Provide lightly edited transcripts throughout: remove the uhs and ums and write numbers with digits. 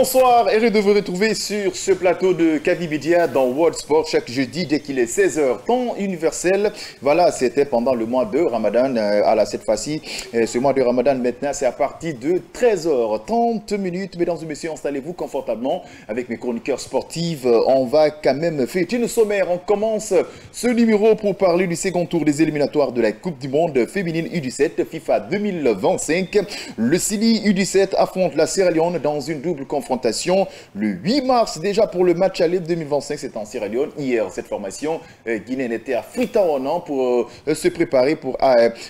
Bonsoir, heureux de vous retrouver sur ce plateau de Kavimedia dans World Sport chaque jeudi dès qu'il est 16h, temps universel. Voilà, c'était pendant le mois de Ramadan. Cette fois-ci, ce mois de Ramadan maintenant, c'est à partir de 13h30. Mesdames et messieurs, installez-vous confortablement avec mes chroniqueurs sportifs. On va quand même faire une sommaire. On commence ce numéro pour parler du second tour des éliminatoires de la Coupe du Monde féminine U17 FIFA 2025. Le Sili U17 affronte la Sierra Leone dans une double confrontation le 8 mars déjà pour le match aller 2025, c'est en Sierra Leone. Hier, cette formation guinéenne était à Freetown pour se préparer pour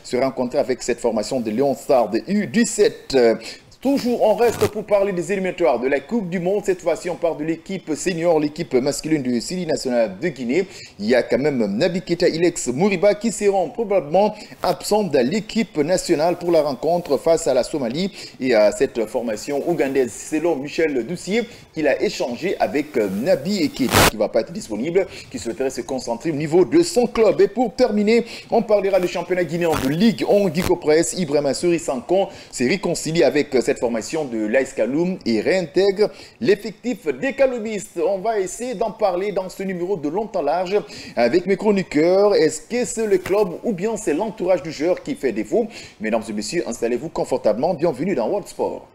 se rencontrer avec cette formation de Lion Stars de U17. Toujours, on reste pour parler des éliminatoires de la Coupe du Monde. Cette fois-ci, on parle de l'équipe senior, l'équipe masculine du Sili national de Guinée. Il y a quand même Nabi Keita Ilex Mouriba qui seront probablement absents de l'équipe nationale pour la rencontre face à la Somalie et à cette formation ougandaise. Selon Michel Doucier, qu'il a échangé avec Nabi Keita qui ne va pas être disponible, qui souhaiterait se concentrer au niveau de son club. Et pour terminer, on parlera du championnat guinéen de Ligue 1. Guico Press, Ibrahima Suri-Sankon s'est réconcilié avec cette formation de l'AS Kaloum et réintègre l'effectif des Kaloumistes. On va essayer d'en parler dans ce numéro de long en large avec mes chroniqueurs. Est-ce que c'est le club ou bien c'est l'entourage du joueur qui fait défaut? Mesdames et messieurs, installez-vous confortablement. Bienvenue dans World Sport.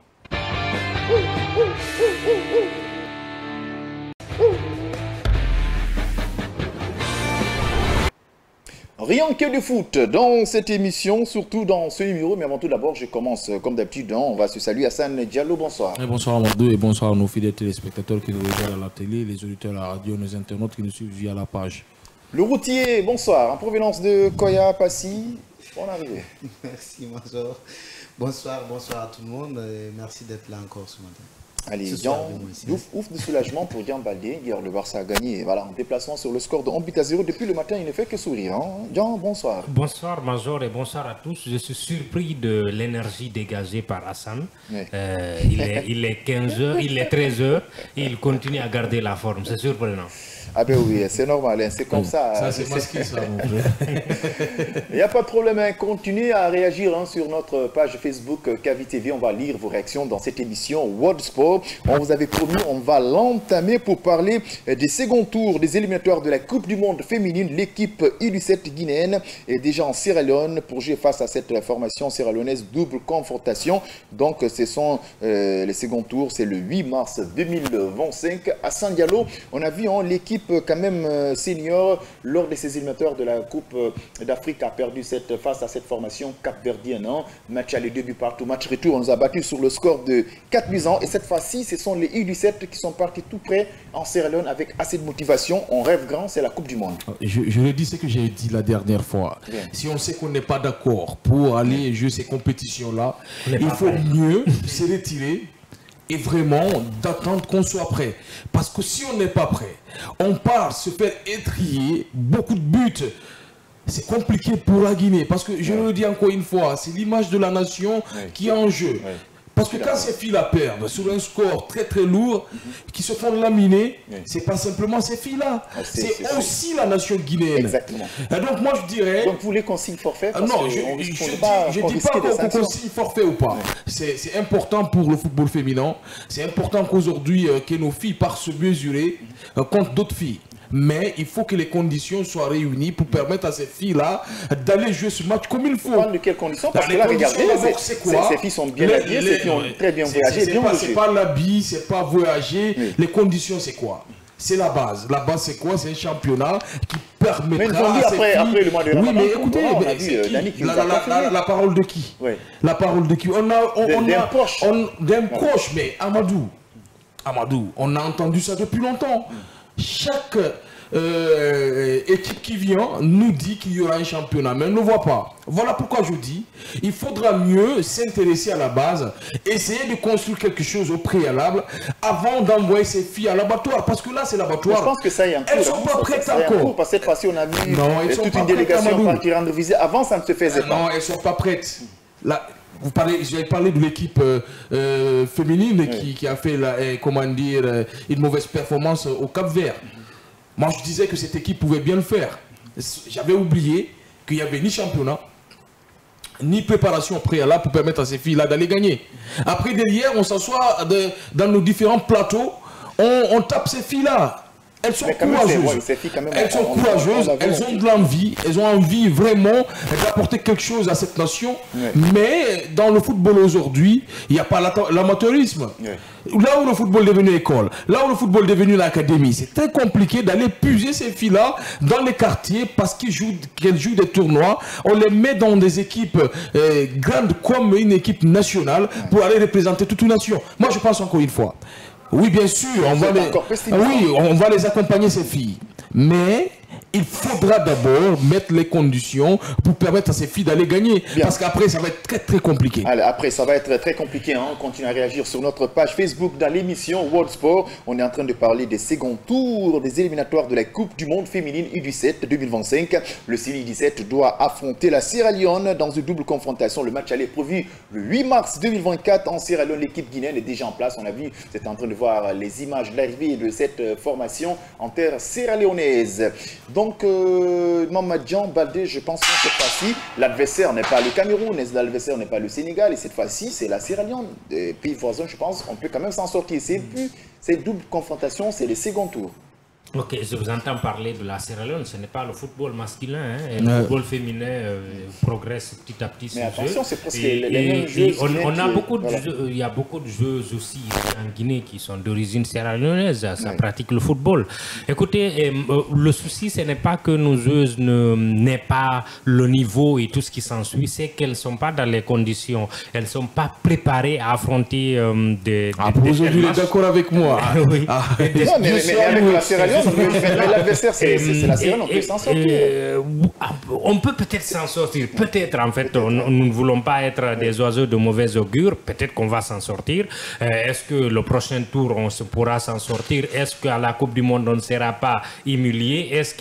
Rien que du foot dans cette émission, surtout dans ce numéro. Mais avant tout d'abord, je commence comme d'habitude. On va se saluer. Hassan Diallo, bonsoir. Et bonsoir Amadou et bonsoir à nos fidèles téléspectateurs qui nous regardent à la télé, les auditeurs à la radio, nos internautes qui nous suivent via la page. Le routier, bonsoir. En provenance de Koya, Passy, bonne arrivée. Merci Major. Bonsoir à tout le monde. Et merci d'être là encore ce matin. Allez, ouf de soulagement pour Jean Baldé. Hier, le Barça a gagné. Voilà, en déplacement sur le score de 1-0. Depuis le matin, il ne fait que sourire. Hein? Jean, bonsoir. Bonsoir, Major, et bonsoir à tous. Je suis surpris de l'énergie dégagée par Hassan. Oui. Il est 15h, il est 13h, et il continue à garder la forme. C'est surprenant. Ah ben oui, c'est normal, hein. C'est comme ça. Ça, c'est masqué, ça, mon frère. Il n'y a pas de problème, hein. Continuez à réagir hein, sur notre page Facebook KVTV. On va lire vos réactions dans cette émission World Sport. On vous avait promis, on va l'entamer pour parler des seconds tours des éliminatoires de la Coupe du Monde féminine. L'équipe U17 guinéenne est déjà en Sierra Leone pour jouer face à cette formation sierra-leonaise double confrontation. Donc, ce sont les seconds tours, c'est le 8 mars 2025 à San Diallo. On a vu hein, l'équipe quand même senior lors de ces éliminatoires de la Coupe d'Afrique a perdu face à cette formation cap-verdienne. Hein. Match aller 2 buts partout, match retour, on nous a battu sur le score de 4 buts ans. Et cette fois-ci, ce sont les U17 qui sont partis tout près en Sierra Leone avec assez de motivation. On rêve grand, c'est la Coupe du Monde. Je redis ce que j'ai dit la dernière fois. Bien. Si on sait qu'on n'est pas d'accord pour aller jouer ces compétitions-là, il faut mieux se retirer et vraiment d'attendre qu'on soit prêt. Parce que si on n'est pas prêt, on part se faire étrier beaucoup de buts. C'est compliqué pour la Guinée. Parce que je le dis encore une fois, c'est l'image de la nation qui est en jeu. Parce que quand ces filles la perdent sur un score très très lourd, qui se font laminer, c'est pas simplement ces filles-là, c'est aussi la nation guinéenne. Exactement. Et donc moi je dirais... Donc vous voulez qu'on signe forfait parce non, je ne dis pas qu'on signe forfait ou pas. C'est important pour le football féminin. C'est important qu'aujourd'hui que nos filles partent se mesurer contre d'autres filles. Mais il faut que les conditions soient réunies pour permettre à ces filles-là d'aller jouer ce match comme il faut. Vous parlez de quelles conditions? Parce que là, regardez, ces filles sont bien habillées, ces filles ont très bien voyagé. C'est pas l'habit, c'est pas voyager. Oui. Les conditions, c'est quoi? C'est la base. La base, c'est quoi? C'est un championnat qui permettra à ces filles... après le mois de Ramadan, oui, mais écoutez, la parole de qui? Oui. La parole de qui? D'un proche, mais Amadou, on a entendu ça depuis longtemps. Chaque équipe qui vient nous dit qu'il y aura un championnat, mais on ne le voit pas. Voilà pourquoi je dis, il faudra mieux s'intéresser à la base, essayer de construire quelque chose au préalable avant d'envoyer ces filles à l'abattoir. Parce que là, c'est l'abattoir. Je pense que ça y est. Elles ne sont pas prêtes encore. Parce que cette fois-ci, on a vu toute une délégation qui rendre visite. Avant, ça ne se faisait pas. Non, elles ne sont pas prêtes. Là, j'ai parlé de l'équipe féminine qui a fait une mauvaise performance au Cap-Vert. Moi, je disais que cette équipe pouvait bien le faire. J'avais oublié qu'il n'y avait ni championnat, ni préparation préalable pour permettre à ces filles-là d'aller gagner. Après, derrière, on s'assoit dans nos différents plateaux, on tape ces filles-là. Elles sont courageuses. Elles sont courageuses, elles ont de l'envie, elles ont envie vraiment d'apporter quelque chose à cette nation. Mais dans le football aujourd'hui, il n'y a pas l'amateurisme. Là où le football est devenu école, là où le football est devenu l'académie, c'est très compliqué d'aller puiser ces filles-là dans les quartiers parce qu'elles jouent des tournois. On les met dans des équipes grandes comme une équipe nationale pour aller représenter toute une nation. Moi, je pense encore une fois. Oui, bien sûr, on va les accompagner, ces filles. Mais il faudra d'abord mettre les conditions pour permettre à ces filles d'aller gagner. Bien. Parce qu'après, ça va être très, très compliqué. Allez, après, ça va être très compliqué. Hein. On continue à réagir sur notre page Facebook dans l'émission World Sport. On est en train de parler des seconds tours des éliminatoires de la Coupe du Monde féminine U17 2025. Le CILI 17 doit affronter la Sierra Leone dans une double confrontation. Le match allait prévu le 8 mars 2024 en Sierra Leone. L'équipe guinéenne est déjà en place. On a vu, c'est en train de voir les images de l'arrivée de cette formation en terre sierra-léonaise. Donc, Mamadjan Baldé, je pense que cette fois-ci, l'adversaire n'est pas le Cameroun, l'adversaire n'est pas le Sénégal, et cette fois-ci, c'est la Sierra Leone. Des pays voisins, je pense, on peut quand même s'en sortir. C'est plus cette double confrontation, c'est les seconds tours. Ok, je vous entends parler de la Sierra Leone, ce n'est pas le football masculin, hein, et le football féminin progresse petit à petit. Mais attention, c'est parce que les mêmes jeux. Il y a beaucoup de joueuses aussi en Guinée qui sont d'origine sierra-léonaise, ça pratique le football. Écoutez, le souci, ce n'est pas que nos joueuses n'aient pas le niveau et tout ce qui s'ensuit, c'est qu'elles ne sont pas dans les conditions, elles ne sont pas préparées à affronter des aujourd'hui, vous êtes d'accord avec moi. Oui. Non, mais avec la Sierra Leone, l'adversaire, c'est la Sierra Leone, on peut s'en sortir. On peut peut-être s'en sortir. Peut-être, en fait, nous ne voulons pas être des oiseaux de mauvais augure. Peut-être qu'on va s'en sortir. Est-ce que le prochain tour, on pourra s'en sortir? Est-ce qu'à la Coupe du Monde, on ne sera pas humilié? Est-ce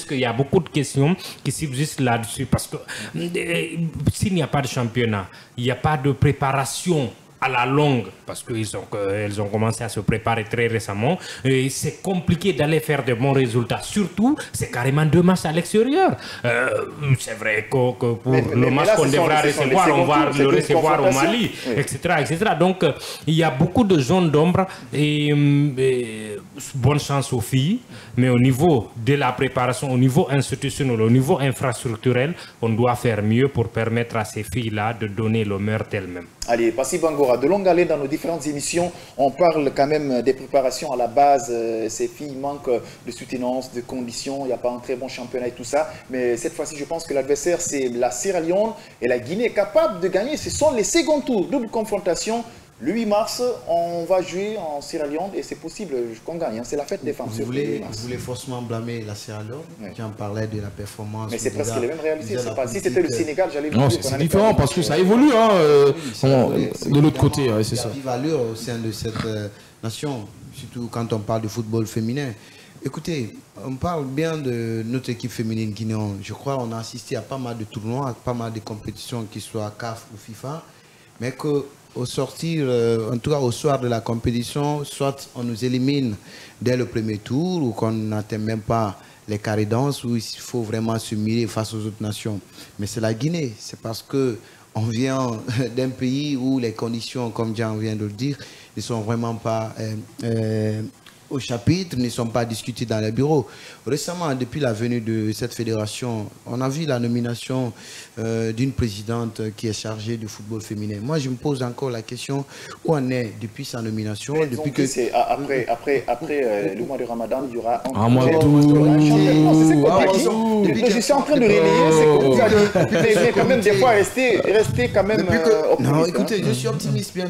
qu'il y a beaucoup de questions qui subsistent là-dessus? Parce que s'il n'y a pas de championnat, il n'y a pas de préparation à la longue, parce qu'elles ont commencé à se préparer très récemment, et c'est compliqué d'aller faire de bons résultats. Surtout, c'est carrément 2 matchs à l'extérieur. C'est vrai que pour le match qu'on devra recevoir, on va le recevoir au Mali, etc., etc. Donc, il y a beaucoup de zones d'ombre et bonne chance aux filles, mais au niveau de la préparation, au niveau institutionnel, au niveau infrastructurel, on doit faire mieux pour permettre à ces filles-là de donner le meilleur d'elles-mêmes. Allez, Passy Bangora, de longue haleine dans nos différentes émissions, on parle quand même des préparations à la base. Ces filles manquent de soutenance, de conditions, il n'y a pas un très bon championnat et tout ça. Mais cette fois-ci, je pense que l'adversaire, c'est la Sierra Leone et la Guinée est capable de gagner. Ce sont les seconds tours, double confrontation. Le 8 mars, on va jouer en Sierra Leone et c'est possible qu'on gagne. C'est la fête des femmes. Vous voulez forcément blâmer la Sierra Leone qui en parlait de la performance. Mais c'est presque les mêmes réalités. Si c'était le Sénégal, j'allais vous dire. Non, c'est différent parce que ça évolue de l'autre côté. C'est ça. Il y a valeur au sein de cette nation, surtout quand on parle de football féminin. Écoutez, on parle bien de notre équipe féminine guinéenne. Je crois qu'on a assisté à pas mal de tournois, à pas mal de compétitions, qu'ils soient CAF ou FIFA, mais que au sortir, en tout cas au soir de la compétition, soit on nous élimine dès le premier tour ou qu'on n'atteint même pas les carrés denses où il faut vraiment se mirer face aux autres nations. Mais c'est la Guinée, c'est parce qu'on vient d'un pays où les conditions, comme Jean vient de le dire, ne sont vraiment pas au chapitre, ne sont pas discutés dans les bureaux. Récemment, depuis la venue de cette fédération, on a vu la nomination d'une présidente qui est chargée du football féminin. Moi, je me pose encore la question, où on est depuis sa nomination? Depuis que c'est après le mois de Ramadan, il y aura un je suis en train de relayer, c'est que vous allez quand même des fois rester quand même optimiste. Non, écoutez, je suis optimiste, bien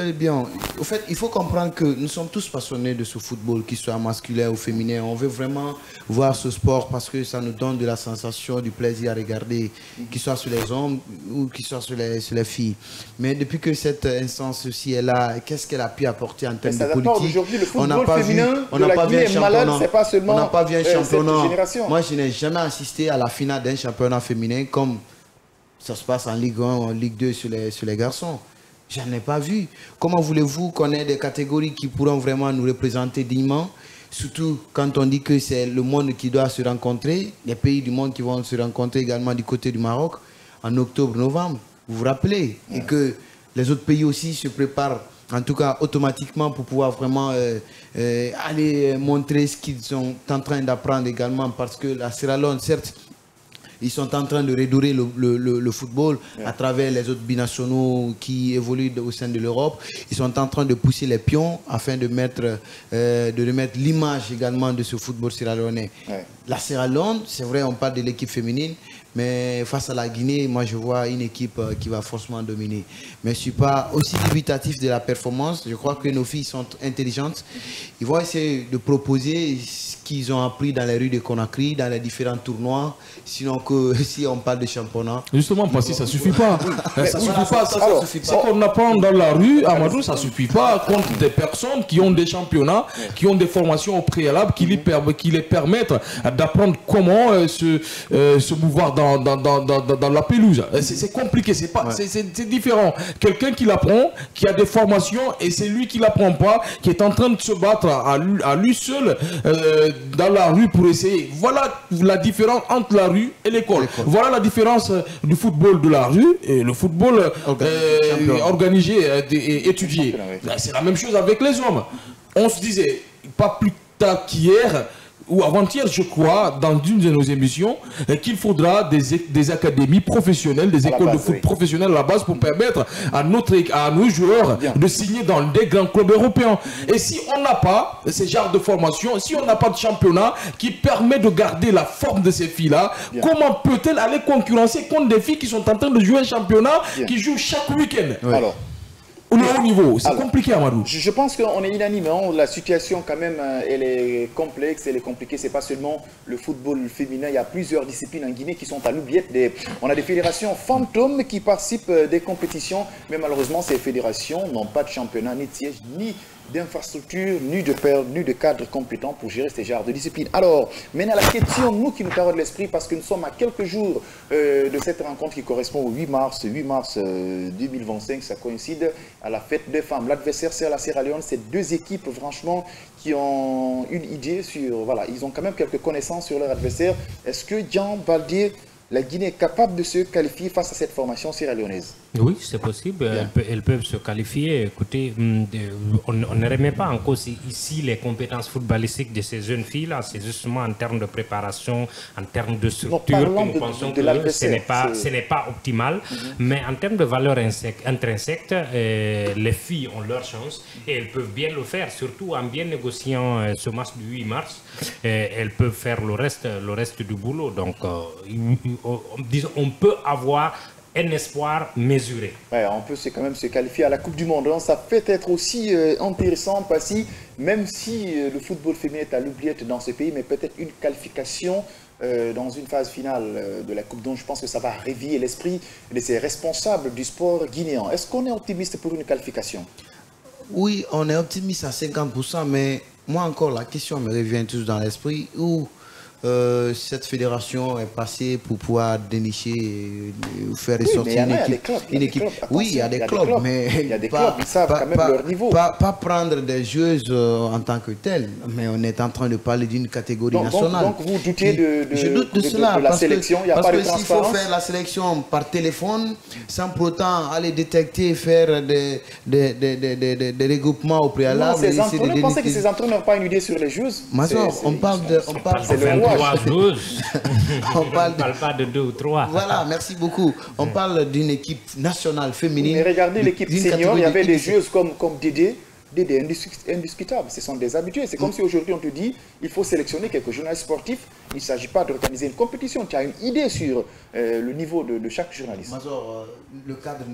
et bien. Au fait, il faut comprendre que nous sommes tous passionnés de ce football, qu'il soit masculin ou féminin. On veut vraiment voir ce sport parce que ça nous donne de la sensation, du plaisir à regarder, qu'il soit sur les hommes ou qu'il soit sur les filles. Mais depuis que cette instance-ci est là, qu'est-ce qu'elle a pu apporter en termes de politique? On n'a pas vu un championnat. On n'a pas vu un championnat. Moi, je n'ai jamais assisté à la finale d'un championnat féminin comme ça se passe en Ligue 1, en Ligue 2 sur les garçons. Je n'en ai pas vu. Comment voulez-vous qu'on ait des catégories qui pourront vraiment nous représenter dignement? Surtout quand on dit que c'est le monde qui doit se rencontrer, les pays du monde qui vont se rencontrer également du côté du Maroc. en octobre-novembre, vous vous rappelez, et que les autres pays aussi se préparent, en tout cas automatiquement, pour pouvoir vraiment aller montrer ce qu'ils sont en train d'apprendre également, parce que la Sierra Leone, certes, ils sont en train de redorer le football à travers les autres binationaux qui évoluent au sein de l'Europe. Ils sont en train de pousser les pions afin de remettre l'image également de ce football sierra-léonais. La Sierra Leone, c'est vrai, on parle de l'équipe féminine, mais face à la Guinée, moi je vois une équipe qui va forcément dominer. Mais je ne suis pas aussi dubitatif de la performance. Je crois que nos filles sont intelligentes. Ils vont essayer de proposer ce qu'ils ont appris dans les rues de Conakry, dans les différents tournois. Sinon, que si on parle de championnat. Justement, parce que ça ne suffit pas. Ça suffit pas. Ce Alors, qu'on apprend dans la rue, Amadou, ça ne suffit pas contre des personnes qui ont des championnats, qui ont des formations au préalable, qui les permettent d'apprendre comment se mouvoir dans la pelouse. C'est compliqué, c'est différent. Quelqu'un qui l'apprend, qui a des formations, et c'est lui qui ne l'apprend pas, qui est en train de se battre à lui seul dans la rue pour essayer. Voilà la différence entre la rue et l'école. Voilà la différence du football de la rue et le football organisé et étudié. C'est la même chose avec les hommes. On se disait, pas plus tard qu'hier, ou avant-hier, je crois, dans une de nos émissions, qu'il faudra des académies professionnelles, des écoles de foot professionnelles à la base pour permettre à nos joueurs de signer dans des grands clubs européens. Et si on n'a pas ce genre de formation, si on n'a pas de championnat qui permet de garder la forme de ces filles-là, comment peut-elle aller concurrencer contre des filles qui sont en train de jouer un championnat, qui jouent chaque week-end? Alors, au haut niveau, c'est compliqué, Amadou. Je pense qu'on est unanime. La situation, quand même, elle est complexe, elle est compliquée. Ce n'est pas seulement le football féminin. Il y a plusieurs disciplines en Guinée qui sont à l'oubliette. On a des fédérations fantômes qui participent des compétitions. Mais malheureusement, ces fédérations n'ont pas de championnat, ni de siège, ni d'infrastructures, ni de cadres compétents pour gérer ces genres de disciplines. Alors, maintenant, la question, nous qui nous taraude l'esprit, parce que nous sommes à quelques jours de cette rencontre qui correspond au 8 mars 2025, ça coïncide à la fête des femmes. L'adversaire, c'est la Sierra Leone. C'est deux équipes, franchement, qui ont une idée sur... Voilà, ils ont quand même quelques connaissances sur leur adversaire. Est-ce que Jean Baldier, la Guinée est capable de se qualifier face à cette formation sierra-léonaise? Oui, c'est possible. Elles peuvent se qualifier. Écoutez, on ne remet pas en cause ici les compétences footballistiques de ces jeunes filles-là. C'est justement en termes de préparation, en termes de structure que nous pensons que ce n'est pas optimal. Mais en termes de valeur intrinsèque, les filles ont leur chance et elles peuvent bien le faire, surtout en bien négociant ce match du 8 mars. Elles peuvent faire le reste du boulot. Donc, on peut avoir un espoir mesuré. Ouais, on peut quand même se qualifier à la Coupe du Monde. Ça peut être aussi intéressant parce que même si le football féminin est à l'oubliette dans ce pays, mais peut-être une qualification dans une phase finale de la Coupe, donc je pense que ça va réveiller l'esprit de ces responsables du sport guinéen. Est-ce qu'on est optimiste pour une qualification? Oui, on est optimiste à 50%, mais moi encore, la question me revient toujours dans l'esprit où cette fédération est passée pour pouvoir dénicher et faire ressortir une équipe. Oui, il y a des clubs, mais il y a des clubs qui savent quand même leur niveau. Pas prendre des joueuses en tant que telles, mais on est en train de parler d'une catégorie nationale. Donc vous doutez de la sélection, il n'y a pas de transparence. S'il faut faire la sélection par téléphone, sans pour autant aller détecter, faire des regroupements au préalable. Vous pensez que ces entraîneurs n'ont pas une idée sur les joueuses? On parle de... On parle pas de 2 ou 3. Voilà, merci beaucoup. On parle d'une équipe nationale féminine. Mais regardez l'équipe senior, il y avait des joueuses comme Dédé. Dédé indiscutable, ce sont des habitués. C'est comme si aujourd'hui on te dit il faut sélectionner quelques journalistes sportifs. Il ne s'agit pas d'organiser une compétition. Tu as une idée sur le niveau de chaque journaliste. Mazor, le cadre,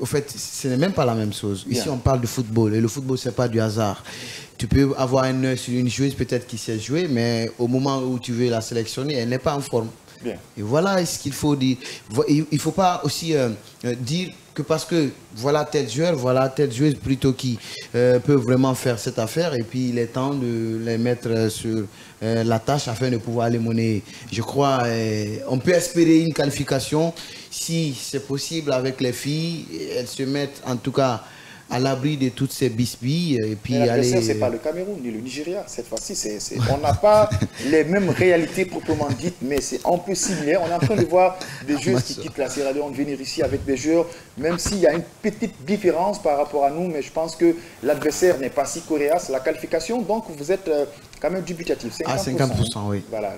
au fait, ce n'est même pas la même chose. Ici, on parle de football et le football, ce n'est pas du hasard. Tu peux avoir un œil sur une joueuse peut-être qui sait jouer, mais au moment où tu veux la sélectionner, elle n'est pas en forme. Bien. Et voilà ce qu'il faut dire. Il ne faut pas aussi dire que parce que voilà tel joueur, voilà telle joueuse plutôt qui peut vraiment faire cette affaire et puis il est temps de les mettre sur la tâche afin de pouvoir les monnayer. Je crois on peut espérer une qualification si c'est possible avec les filles. Elles se mettent en tout cas à l'abri de toutes ces bisbilles et puis l'adversaire, aller... c'est pas le Cameroun ni le Nigeria. Cette fois-ci, on n'a pas les mêmes réalités proprement dites, mais c'est un peu similaire. On est en train de voir des joueurs qui quittent la Sierra Leone venir ici avec des joueurs, même s'il y a une petite différence par rapport à nous, mais je pense que l'adversaire n'est pas si coriace. La qualification, donc vous êtes quand même dubitatif. 50%. À 50%, oui. Voilà.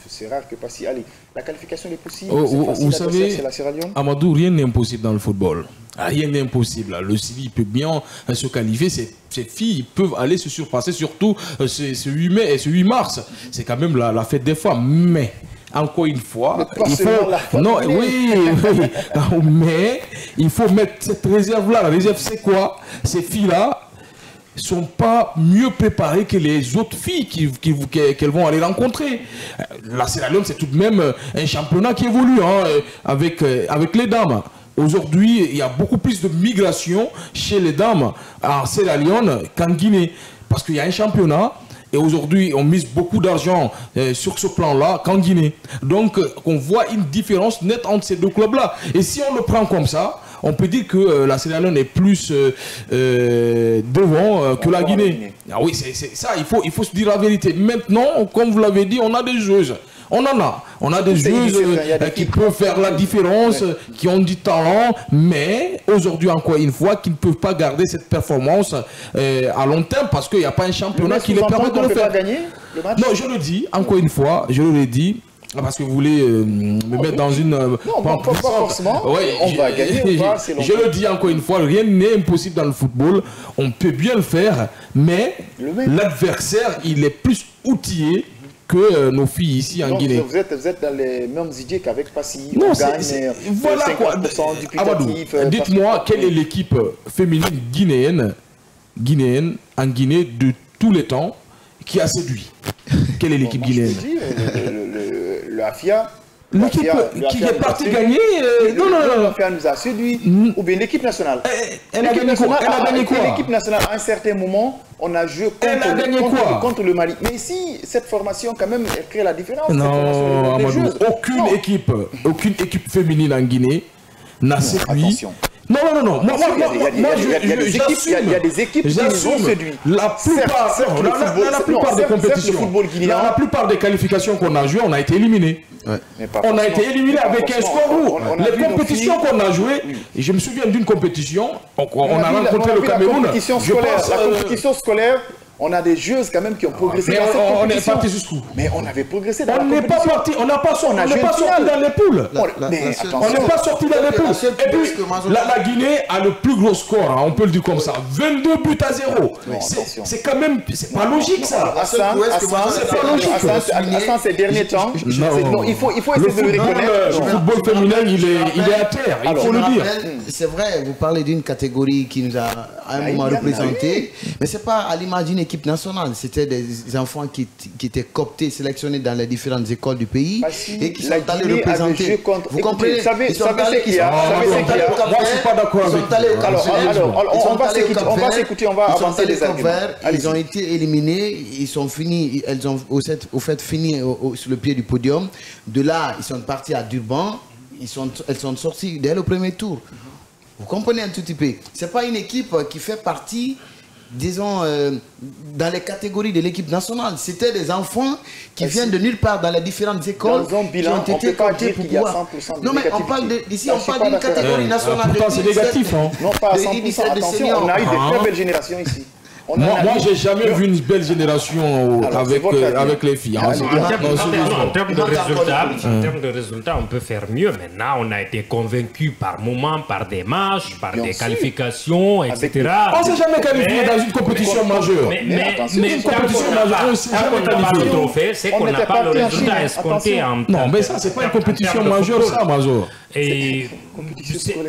C'est rare que pas si. Allez, la qualification est possible. Vous savez, c'est la Sierra Leone. Amadou, rien n'est impossible dans le football. Rien n'est impossible. Le Sili peut bien se qualifier. Ces filles peuvent aller se surpasser, surtout ce 8 mai et ce 8 mars. C'est quand même la fête des femmes. Mais, encore une fois, il faut... Non, oui, mais il faut mettre cette réserve-là. La réserve, c'est quoi? Ces filles-là sont pas mieux préparées que les autres filles qu'elles vont aller rencontrer. La Sierra Leone, c'est tout de même un championnat qui évolue avec les dames. Aujourd'hui, il y a beaucoup plus de migration chez les dames en Sierra Leone qu'en Guinée. Parce qu'il y a un championnat et aujourd'hui, on mise beaucoup d'argent sur ce plan-là qu'en Guinée. Donc, on voit une différence nette entre ces deux clubs-là. Et si on le prend comme ça, on peut dire que la Sierra Leone est plus devant que la Guinée. Ah oui, c'est ça, il faut se dire la vérité. Maintenant, comme vous l'avez dit, on a des joueuses. On a des joueuses qui peuvent faire la différence, qui ont du talent, mais aujourd'hui, encore une fois, qui ne peuvent pas garder cette performance à long terme parce qu'il n'y a pas un championnat qui les permet de le faire. Non, je le dis, encore une fois, je le dis. Parce que vous voulez me mettre dans une... non, pas forcément. Ouais, on va gagner ou pas, je le dis encore une fois, rien n'est impossible dans le football. On peut bien le faire, mais l'adversaire, il est plus outillé que nos filles ici en Guinée. Vous êtes dans les mêmes idées qu'avec Passy. Non, voilà quoi. Amadou, dites-moi, quelle est l'équipe féminine guinéenne en Guinée de tous les temps qui a séduit? Quelle est l'équipe guinéenne? Le AFIA. L'équipe qui est partie gagner. Non. L'AFIA nous a séduit. Ou bien l'équipe nationale. Elle a gagné quoi? L'équipe nationale, à un certain moment, on a joué contre le Mali. Mais ici, cette formation, quand même, elle crée la différence. Non, Amadou, aucune équipe féminine en Guinée n'a séduit. Non. Il y a des équipes qui nous ont séduit. La plupart des compétitions, la plupart des qualifications qu'on a jouées, on a été éliminés. On a été éliminés avec un score lourd. Les compétitions qu'on a jouées, et je me souviens d'une compétition, on a rencontré le Cameroun. La compétition scolaire. On a des joueuses quand même qui ont progressé dans cette compétition. On est parti jusqu'où? Mais on avait progressé dans la compétition. On n'est pas parti, on n'est pas sorti dans les poules. On n'est pas sorti dans les poules. Et puis, la Guinée a le plus gros score, on peut le dire comme ça. 22 buts à 0. C'est quand même, c'est pas logique ça. C'est pas logique. À ces derniers temps, il faut essayer de le reconnaître. Le football féminin, il est à terre, il faut le dire. C'est vrai, vous parlez d'une catégorie qui nous a à un moment représenté, mais c'est pas à l'image d'une équipe nationale, c'était des enfants qui étaient cooptés, sélectionnés dans les différentes écoles du pays et qui sont allés représenter. Vous comprenez? Vous savez ce qu'il y a. Moi, je suis pas d'accord avec vous. Alors, on va s'écouter, on va avancer les arguments. Ils ont été éliminés, ils sont finis, elles ont au fait fini sur le pied du podium. De là, ils sont partis à Durban, elles sont sorties dès le premier tour. Vous comprenez un tout petit peu? C'est pas une équipe qui fait partie, disons, dans les catégories de l'équipe nationale. C'était des enfants qui viennent de nulle part dans les différentes écoles. Dans un bilan, on ne peut pas dire qu'il y a 100% de non, mais on parle ici, on parle d'une catégorie nationale. Pourtant, c'est négatif. Non, pas à 100%. Attention, on a eu de très belles générations ici. Moi, j'ai jamais vu une belle génération avec les filles. En termes de résultats, on peut faire mieux. Maintenant, on a été convaincus par moments, par des matchs, par des qualifications, etc. On ne s'est jamais qualifié dans une compétition majeure. Mais une compétition majeure, on ne s'est jamais qualifié. C'est qu'on n'a pas le résultat escompté. Non, mais ça, c'est pas une compétition majeure, ça, Major.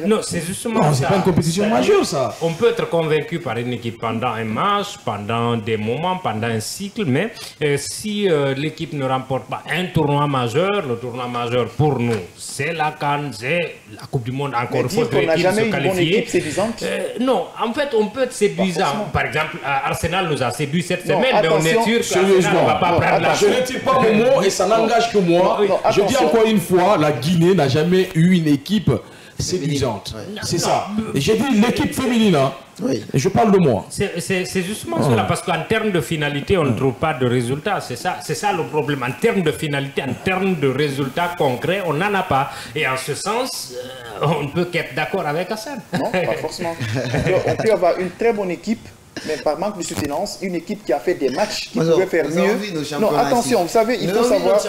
Non, c'est justement ça. C'est pas une compétition majeure, ça. On peut être convaincu par une équipe pendant un match, pendant des moments, pendant un cycle, mais si l'équipe ne remporte pas un tournoi majeur, le tournoi majeur pour nous, c'est la CAN, c'est la Coupe du Monde, encore une fois, faut-il se qualifier. Non, en fait, on peut être séduisant. Par exemple, Arsenal nous a séduit cette semaine, mais on est sûr qu'Arsenal ne va pas prendre la chose. Je ne tire pas mon mot et ça n'engage que moi. Je dis encore une fois, la Guinée n'a jamais eu une équipe séduisante. Ouais. C'est ça. Et j'ai dit l'équipe féminine, hein. Oui. Et je parle de moi. C'est justement cela, parce qu'en termes de finalité, on ne trouve pas de résultats. C'est ça le problème. En termes de finalité, en termes de résultats concrets, on n'en a pas. Et en ce sens, on ne peut qu'être d'accord avec Hassan. Non, pas forcément. On peut avoir une très bonne équipe, mais par manque de soutenance, une équipe qui a fait des matchs qui pouvaient faire mieux. Non, attention, vous savez, il faut savoir.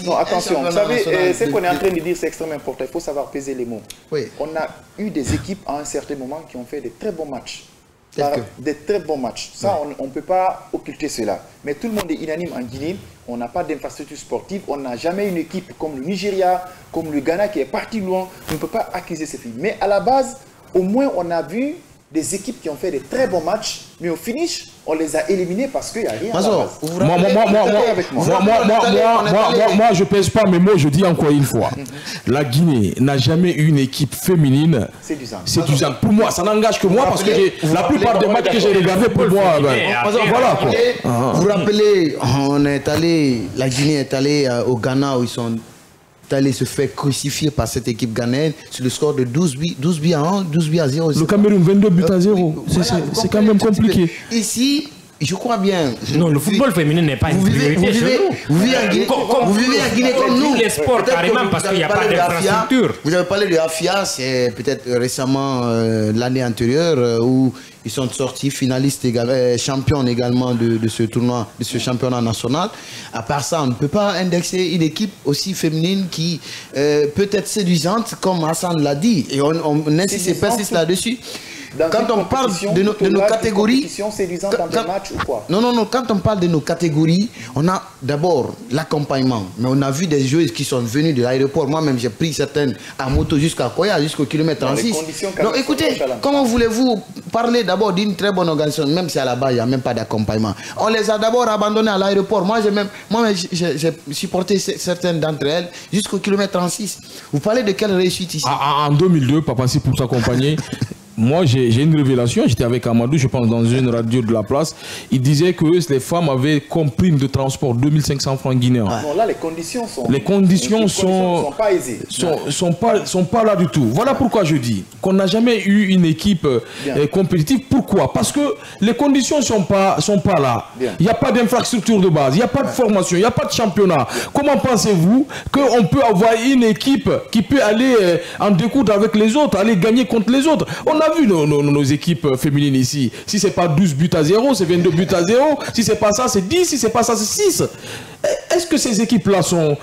Non, attention, vous savez, ce qu'on est en train de dire, c'est extrêmement important. Il faut savoir peser les mots. Oui. On a eu des équipes à un certain moment qui ont fait des très bons matchs. Des très bons matchs. Ça, on ne peut pas occulter cela. Mais tout le monde est unanime en Guinée. On n'a pas d'infrastructure sportive. On n'a jamais une équipe comme le Nigeria, comme le Ghana qui est parti loin. On ne peut pas accuser ces filles. Mais à la base, au moins, on a vu des équipes qui ont fait des très bons matchs, mais au finish, on les a éliminés parce qu'il n'y a rien à la base. Moi, je pèse pas mes mots, je dis encore une fois. La Guinée n'a jamais eu une équipe féminine séduisante. Pour moi, ça n'engage que moi parce que la plupart des matchs que j'ai regardés, pour moi, voilà quoi. Vous vous rappelez, la Guinée est allée au Ghana où ils sont allés se faire crucifier par cette équipe ghanéenne sur le score de 12 buts à 1, 12 buts à 0. Le Cameroun, 22 buts à 0. C'est quand même compliqué. Ici, je crois bien. Non, le football féminin n'est pas une priorité chez nous. Vous vivez en Guinée comme nous. Les sports carrément parce qu'il n'y a pas d'infrastructure. Vous avez parlé de Afia, c'est peut-être récemment l'année antérieure où ils sont sortis finalistes, champions également de ce tournoi, de ce championnat national. À part ça, on ne peut pas indexer une équipe aussi féminine qui peut être séduisante, comme Hassan l'a dit. Et on insiste et persiste là-dessus. Quand on parle de nos catégories, quand on parle de nos catégories, on a d'abord l'accompagnement. Mais on a vu des joueuses qui sont venues de l'aéroport. Moi-même, j'ai pris certaines à moto jusqu'à Koya, jusqu'au kilomètre 36. Donc écoutez, comment voulez-vous parler d'abord d'une très bonne organisation, même si à la base, il n'y a même pas d'accompagnement. On les a d'abord abandonnées à l'aéroport. Moi, j'ai supporté certaines d'entre elles jusqu'au kilomètre 36. Vous parlez de quelle réussite ici? En 2002, Papa Si pour s'accompagner. Moi, j'ai une révélation. J'étais avec Amadou, je pense, dans une radio de la place. Il disait que les femmes avaient comme prime de transport 2500 francs guinéens. Non, là, les conditions sont... Les conditions sont pas aisées. Sont pas là du tout. Voilà pourquoi je dis qu'on n'a jamais eu une équipe compétitive. Pourquoi? Parce que les conditions sont pas là. Il n'y a pas d'infrastructure de base. Il n'y a pas de formation. Il n'y a pas de championnat. Comment pensez-vous qu'on peut avoir une équipe qui peut aller en découdre avec les autres, aller gagner contre les autres? On a vu nos équipes féminines ici. Si ce n'est pas 12 buts à 0, c'est 22 buts à 0. Si ce n'est pas ça, c'est 10. Si ce n'est pas ça, c'est 6. Est-ce que ces équipes-là sont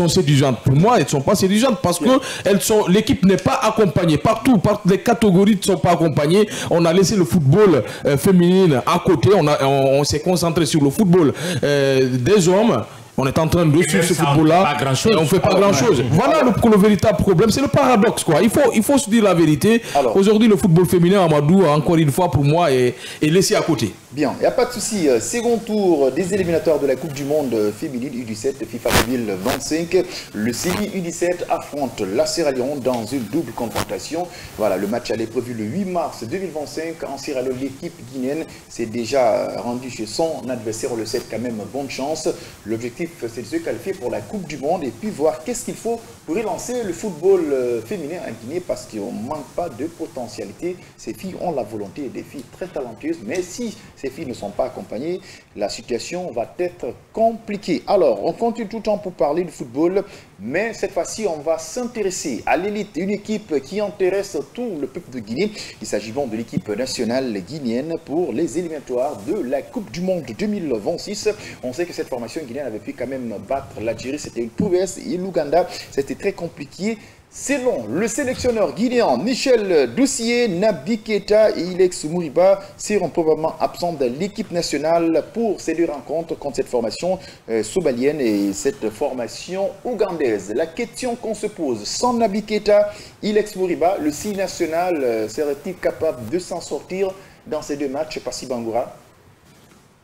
séduisantes? Pour moi, elles ne sont pas séduisantes parce que l'équipe n'est pas accompagnée. Partout, les catégories ne sont pas accompagnées. On a laissé le football féminin à côté. On s'est concentré sur le football des hommes. On est en train de suivre ce football-là, on ne fait pas grand-chose. Voilà le véritable problème, c'est le paradoxe, quoi. Il faut se dire la vérité. Aujourd'hui, le football féminin, Amadou, encore une fois, pour moi, est laissé à côté. Bien, il n'y a pas de souci. Second tour des éliminatoires de la Coupe du Monde féminine U17 FIFA 2025. Le CELI U17 affronte la Sierra Leone dans une double confrontation. Voilà, le match allait prévu le 8 mars 2025. En Sierra Leone, l'équipe guinéenne s'est déjà rendue chez son adversaire. On le sait quand même, bonne chance. L'objectif, c'est de se qualifier pour la Coupe du Monde et puis voir qu'est-ce qu'il faut pour relancer le football féminin en Guinée parce qu'on ne manque pas de potentialité. Ces filles ont la volonté, des filles très talentueuses, mais si ces filles ne sont pas accompagnées, la situation va être compliquée. Alors, on continue tout le temps pour parler de football, mais cette fois-ci, on va s'intéresser à l'élite, une équipe qui intéresse tout le peuple de Guinée. Il s'agit bon de l'équipe nationale guinéenne pour les éliminatoires de la Coupe du Monde 2026. On sait que cette formation guinéenne avait pu quand même battre l'Algérie, c'était une prouesse, et l'Ouganda, c'était très compliqué. Selon le sélectionneur guinéen Michel Doucier, Nabi Keita et Ilex Mouriba seront probablement absents de l'équipe nationale pour ces deux rencontres contre cette formation somalienne et cette formation ougandaise. La question qu'on se pose, sans Nabi Keita, Ilex Mouriba, le 6 national serait-il capable de s'en sortir dans ces deux matchs, Passy Bangoura?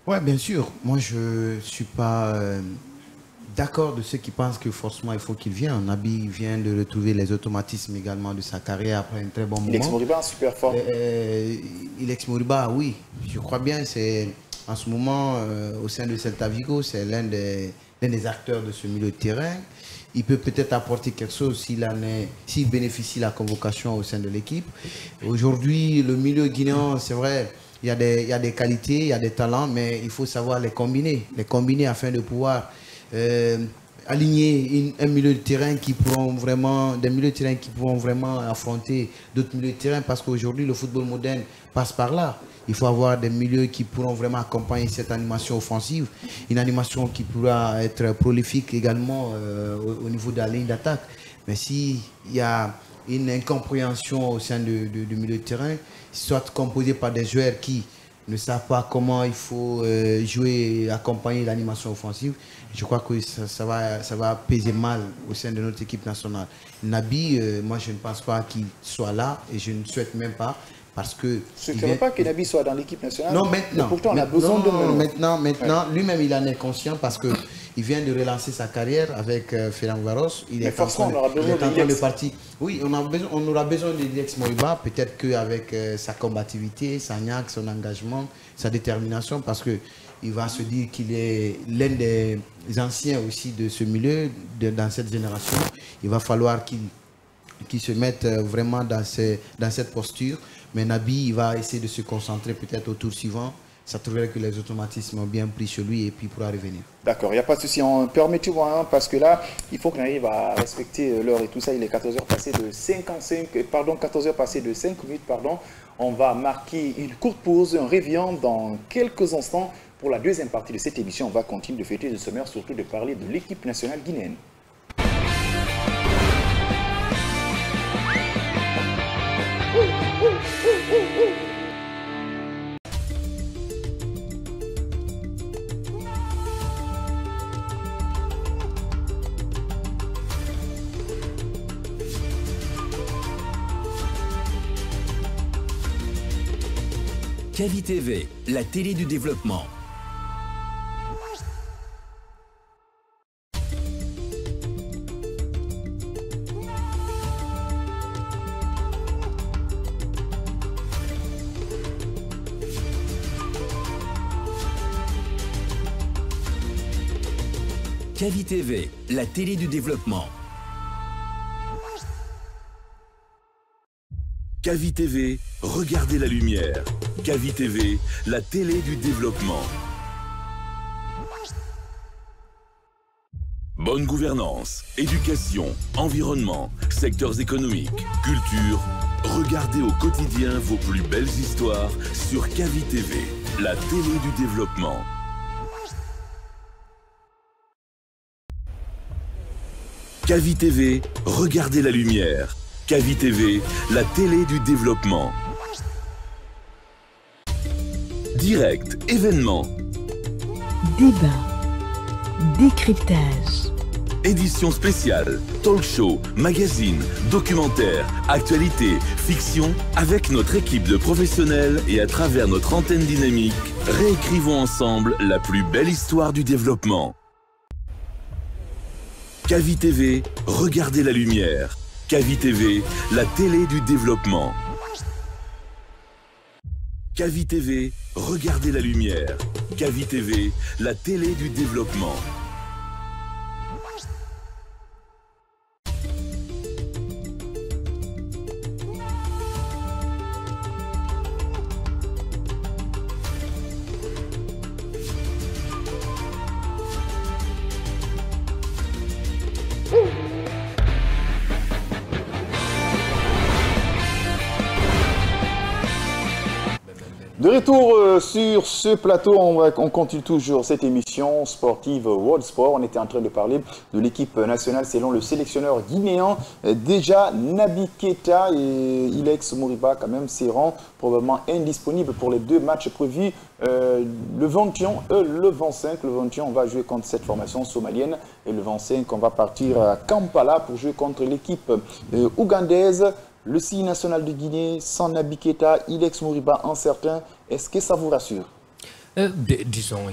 Oui, bien sûr. Moi, je ne suis pas d'accord de ceux qui pensent que forcément il faut qu'il vienne. Nabi vient de retrouver les automatismes également de sa carrière après un très bon moment. Ilex Mouriba, super fort. Ilex Mouriba, oui. Je crois bien, c'est en ce moment, au sein de Celta Vigo, c'est l'un des l'un des acteurs de ce milieu de terrain. Il peut peut-être apporter quelque chose s'il bénéficie de la convocation au sein de l'équipe. Aujourd'hui, le milieu guinéen, c'est vrai, il y a des qualités, il y a des talents, mais il faut savoir les combiner afin de pouvoir aligner un milieu de terrain qui pourront vraiment, des milieux de terrain qui pourront vraiment affronter d'autres milieux de terrain, parce qu'aujourd'hui, le football moderne passe par là. Il faut avoir des milieux qui pourront vraiment accompagner cette animation offensive, une animation qui pourra être prolifique également au niveau de la ligne d'attaque. Mais s'il y a une incompréhension au sein du milieu de terrain, soit composé par des joueurs qui ne savent pas comment il faut jouer et accompagner l'animation offensive, je crois que ça va peser mal au sein de notre équipe nationale. Naby, moi je ne pense pas qu'il soit là et je ne souhaite même pas. Parce que je ne savais pas que Naby soit dans l'équipe nationale. Non, maintenant. Pourtant, on a besoin de maintenant, ouais. Lui-même, il en est conscient parce qu'il vient de relancer sa carrière avec Ferran Varos. Il est en train de partir. Oui, on aura besoin de Ilex Moriba, peut-être qu'avec sa combativité, sa niaque, son engagement, sa détermination, parce qu'il va se dire qu'il est l'un des anciens aussi de ce milieu, dans cette génération. Il va falloir qu'il se mette vraiment dans cette posture. Mais Naby, il va essayer de se concentrer peut-être au tour suivant. Ça trouverait que les automatismes ont bien pris sur lui et puis il pourra revenir. D'accord, il n'y a pas de souci. Permettez-moi, parce que là, il faut qu'on arrive à respecter l'heure et tout ça. Il est 14h passé de 14h passé de 5 minutes, pardon. On va marquer une courte pause, un revient dans quelques instants. Pour la deuxième partie de cette émission, on va continuer de fêter le sommaire, surtout de parler de l'équipe nationale guinéenne. Cavi TV, la télé du développement. Cavi TV, la télé du développement. Cavi TV, regardez la lumière. Cavi TV, la télé du développement. Bonne gouvernance, éducation, environnement, secteurs économiques, culture. Regardez au quotidien vos plus belles histoires sur Cavi TV, la télé du développement. Cavi TV, regardez la lumière. Cavi TV, la télé du développement. Direct, événement. Débat, décryptage. Édition spéciale, talk show, magazine, documentaire, actualité, fiction. Avec notre équipe de professionnels et à travers notre antenne dynamique, réécrivons ensemble la plus belle histoire du développement. Cavi TV, regardez la lumière. Cavi TV, la télé du développement. Cavi TV, regardez la lumière. Cavi TV, la télé du développement. De retour sur ce plateau, on continue toujours cette émission sportive World Sport. On était en train de parler de l'équipe nationale selon le sélectionneur guinéen. Déjà, Naby Keita et Ilex Moriba quand même seront probablement indisponibles pour les deux matchs prévus le 21 et le 25. Le 21, on va jouer contre cette formation somalienne et le 25, on va partir à Kampala pour jouer contre l'équipe ougandaise. Le signe national de Guinée, sans Naby Keita, Ilex Moriba incertain, est-ce que ça vous rassure? Disons,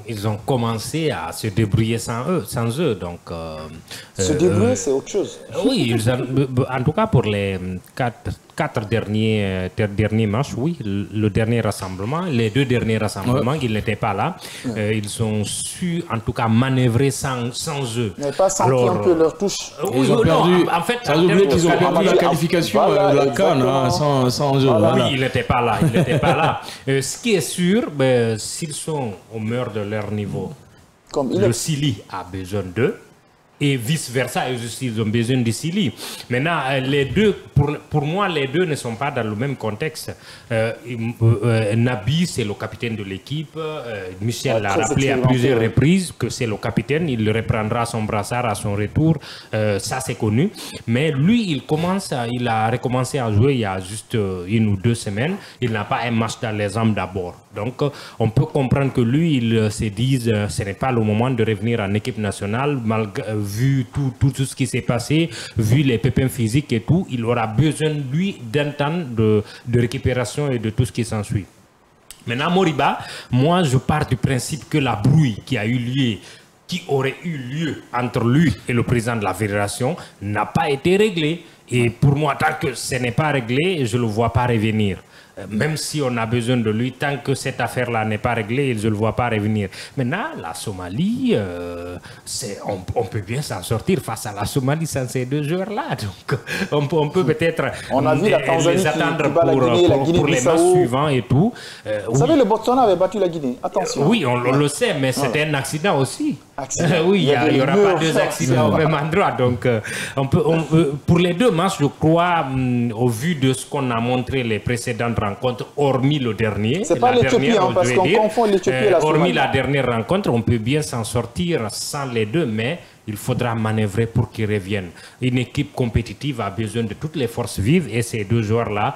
ils ont commencé à se débrouiller sans eux. Donc, se débrouiller, c'est autre chose. Oui, en tout cas pour les 4 4 derniers matchs, oui, le dernier rassemblement, les 2 derniers rassemblements, ils n'étaient pas là. Ils ont su, en tout cas, manœuvrer sans eux. Mais pas senti un peu leur touche. Ils ont perdu. En fait, ça oublié qu'ils ont perdu la qualification de la CAN sans eux. Oui, ils n'étaient pas là. Ce qui est sûr, s'ils sont au meilleur de leur niveau, le Sili a besoin d'eux. Et vice-versa, ils ont besoin de Sili. Maintenant, les deux, pour moi, les deux ne sont pas dans le même contexte. Nabi, c'est le capitaine de l'équipe. Michel l'a rappelé à plusieurs reprises que c'est le capitaine. Il reprendra son brassard à son retour. Ça, c'est connu. Mais lui, il a recommencé à jouer il y a juste 1 ou 2 semaines. Il n'a pas un match dans les jambes d'abord. Donc, on peut comprendre que lui, il se dise ce n'est pas le moment de revenir en équipe nationale, vu tout ce qui s'est passé, vu les pépins physiques et tout. Il aura besoin, lui, d'un temps de récupération et de tout ce qui s'ensuit. Maintenant, Moriba, moi, je pars du principe que la brouille qui aurait eu lieu entre lui et le président de la fédération n'a pas été réglée. Et pour moi, tant que ce n'est pas réglé, je ne le vois pas revenir. Même si on a besoin de lui, tant que cette affaire-là n'est pas réglée, je ne le vois pas revenir. Maintenant, la Somalie, on peut bien s'en sortir face à la Somalie sans ces 2 joueurs-là. Donc, on peut peut-être les attendre pour les matchs suivants et tout. Vous savez, le Botswana avait battu la Guinée. Attention. Oui, on le sait, mais c'était un accident aussi. Oui, il n'y aura pas 2 accidents au même endroit. Donc, pour les 2 matchs, je crois, au vu de ce qu'on a montré les précédentes rencontres, hormis le dernier. C'est pas l'Éthiopie, parce qu'on confond l'Éthiopie et la Somalie. Hormis la dernière rencontre, on peut bien s'en sortir sans les 2, mais il faudra manœuvrer pour qu'ils reviennent. Une équipe compétitive a besoin de toutes les forces vives et ces 2 joueurs-là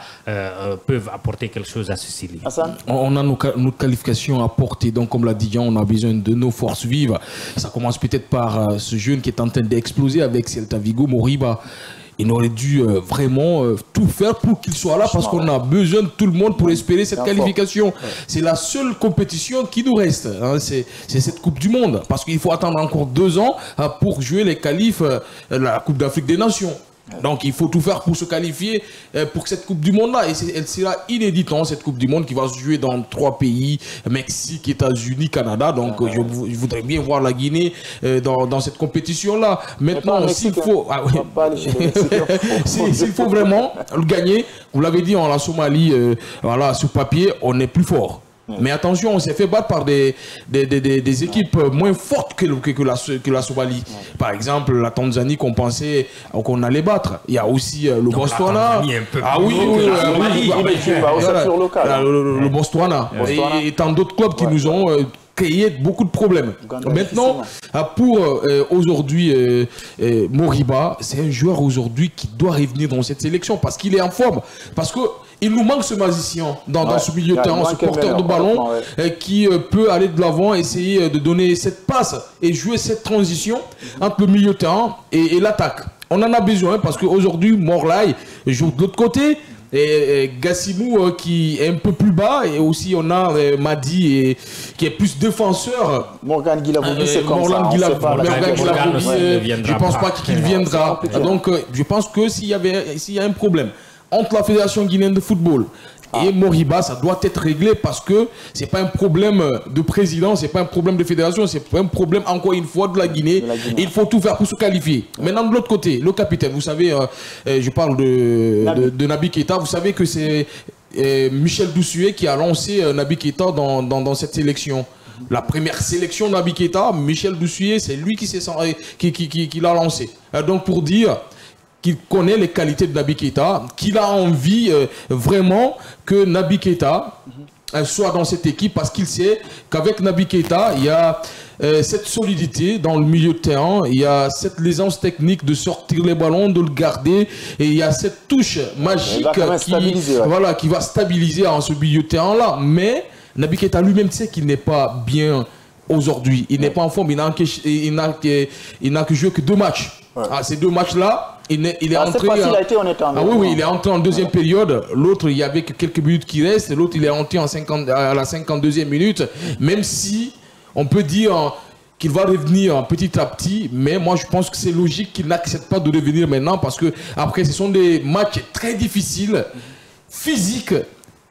peuvent apporter quelque chose à Sicily. On a nos qualifications à porter, donc comme l'a dit Jean, on a besoin de nos forces vives. Ça commence peut-être par ce jeune qui est en train d'exploser avec Celta Vigo, Moriba. Il aurait dû vraiment tout faire pour qu'il soit là parce qu'on a besoin de tout le monde pour espérer cette qualification. C'est la seule compétition qui nous reste. Hein, c'est cette Coupe du Monde. Parce qu'il faut attendre encore 2 ans pour jouer les qualifs, la Coupe d'Afrique des Nations. Donc il faut tout faire pour se qualifier pour cette Coupe du Monde-là. Et elle sera inédite, hein, cette Coupe du Monde qui va se jouer dans 3 pays, Mexique, États-Unis, Canada. Donc je voudrais bien voir la Guinée dans cette compétition-là. Maintenant, s'il faut, s'il faut vraiment le gagner, vous l'avez dit, en la Somalie, voilà, sur papier, on est plus fort. Mais attention, on s'est fait battre par des équipes moins fortes que la Somalie. Par exemple, la Tanzanie qu'on pensait qu'on allait battre. Il y a aussi le Botswana. Le Botswana. Et tant d'autres clubs qui nous ont créé beaucoup de problèmes. Maintenant, pour aujourd'hui, Moriba, c'est un joueur aujourd'hui qui doit revenir dans cette sélection parce qu'il est en forme. Parce que il nous manque ce magicien dans ce milieu de terrain, ce porteur de ballon qui peut aller de l'avant, essayer de donner cette passe et jouer cette transition entre le milieu de terrain et l'attaque. On en a besoin parce qu'aujourd'hui, Morlaï joue de l'autre côté. Et Gassimou qui est un peu plus bas, et aussi on a Madi qui est plus défenseur. Morgan Guilavogui, c'est comme ça. Je ne pense pas qu'il viendra. Donc je pense que s'il y a un problème entre la Fédération guinéenne de football et Moriba, ça doit être réglé parce que ce n'est pas un problème de président, ce n'est pas un problème de fédération, c'est un problème encore une fois de la Guinée. Il faut tout faire pour se qualifier. Maintenant de l'autre côté, le capitaine, vous savez, je parle de Naby Keita, vous savez que c'est Michel Doussoué qui a lancé Naby Keita dans cette sélection. La première sélection de Naby Keita, Michel Doussoué, c'est lui qui l'a lancé. Donc pour dire qu'il connaît les qualités de Naby Keita, qu'il a envie vraiment que Naby Keita soit dans cette équipe parce qu'il sait qu'avec Naby Keita, il y a cette solidité dans le milieu de terrain, il y a cette aisance technique de sortir les ballons, de le garder, et il y a cette touche magique qui va stabiliser en ce milieu de terrain-là. Mais Naby Keita lui-même sait qu'il n'est pas bien aujourd'hui, il n'est pas en forme, il n'a que joué que 2 matchs. Ces 2 matchs-là, il est entré. Il est entré en deuxième période. L'autre, il y avait que quelques minutes qui restent. L'autre, il est entré à la 52e minute. Même si on peut dire qu'il va revenir petit à petit, mais moi je pense que c'est logique qu'il n'accepte pas de revenir maintenant parce que après ce sont des matchs très difficiles, physiques,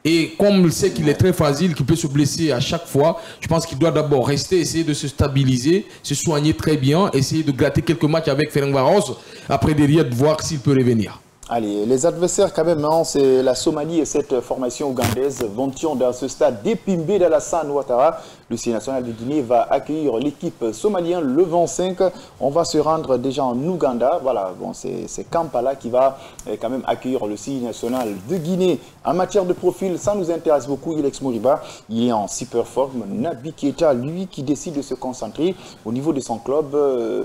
et comme il sait qu'il est très fragile, qu'il peut se blesser à chaque fois, je pense qu'il doit d'abord rester, essayer de se stabiliser, se soigner très bien, essayer de gratter quelques matchs avec Ferencvaros, après derrière de voir s'il peut revenir. Allez, les adversaires quand même, hein, c'est la Somalie et cette formation ougandaise. Vont-ils dans ce stade d'Epimbe d'Alassane Ouattara? Le CIE national de Guinée va accueillir l'équipe somalienne le 25. On va se rendre déjà en Ouganda. Voilà, bon, c'est Kampala qui va quand même accueillir le CIE national de Guinée. En matière de profil, ça nous intéresse beaucoup. Ilex Moriba, il est en super forme. Naby Keita, lui, qui décide de se concentrer au niveau de son club.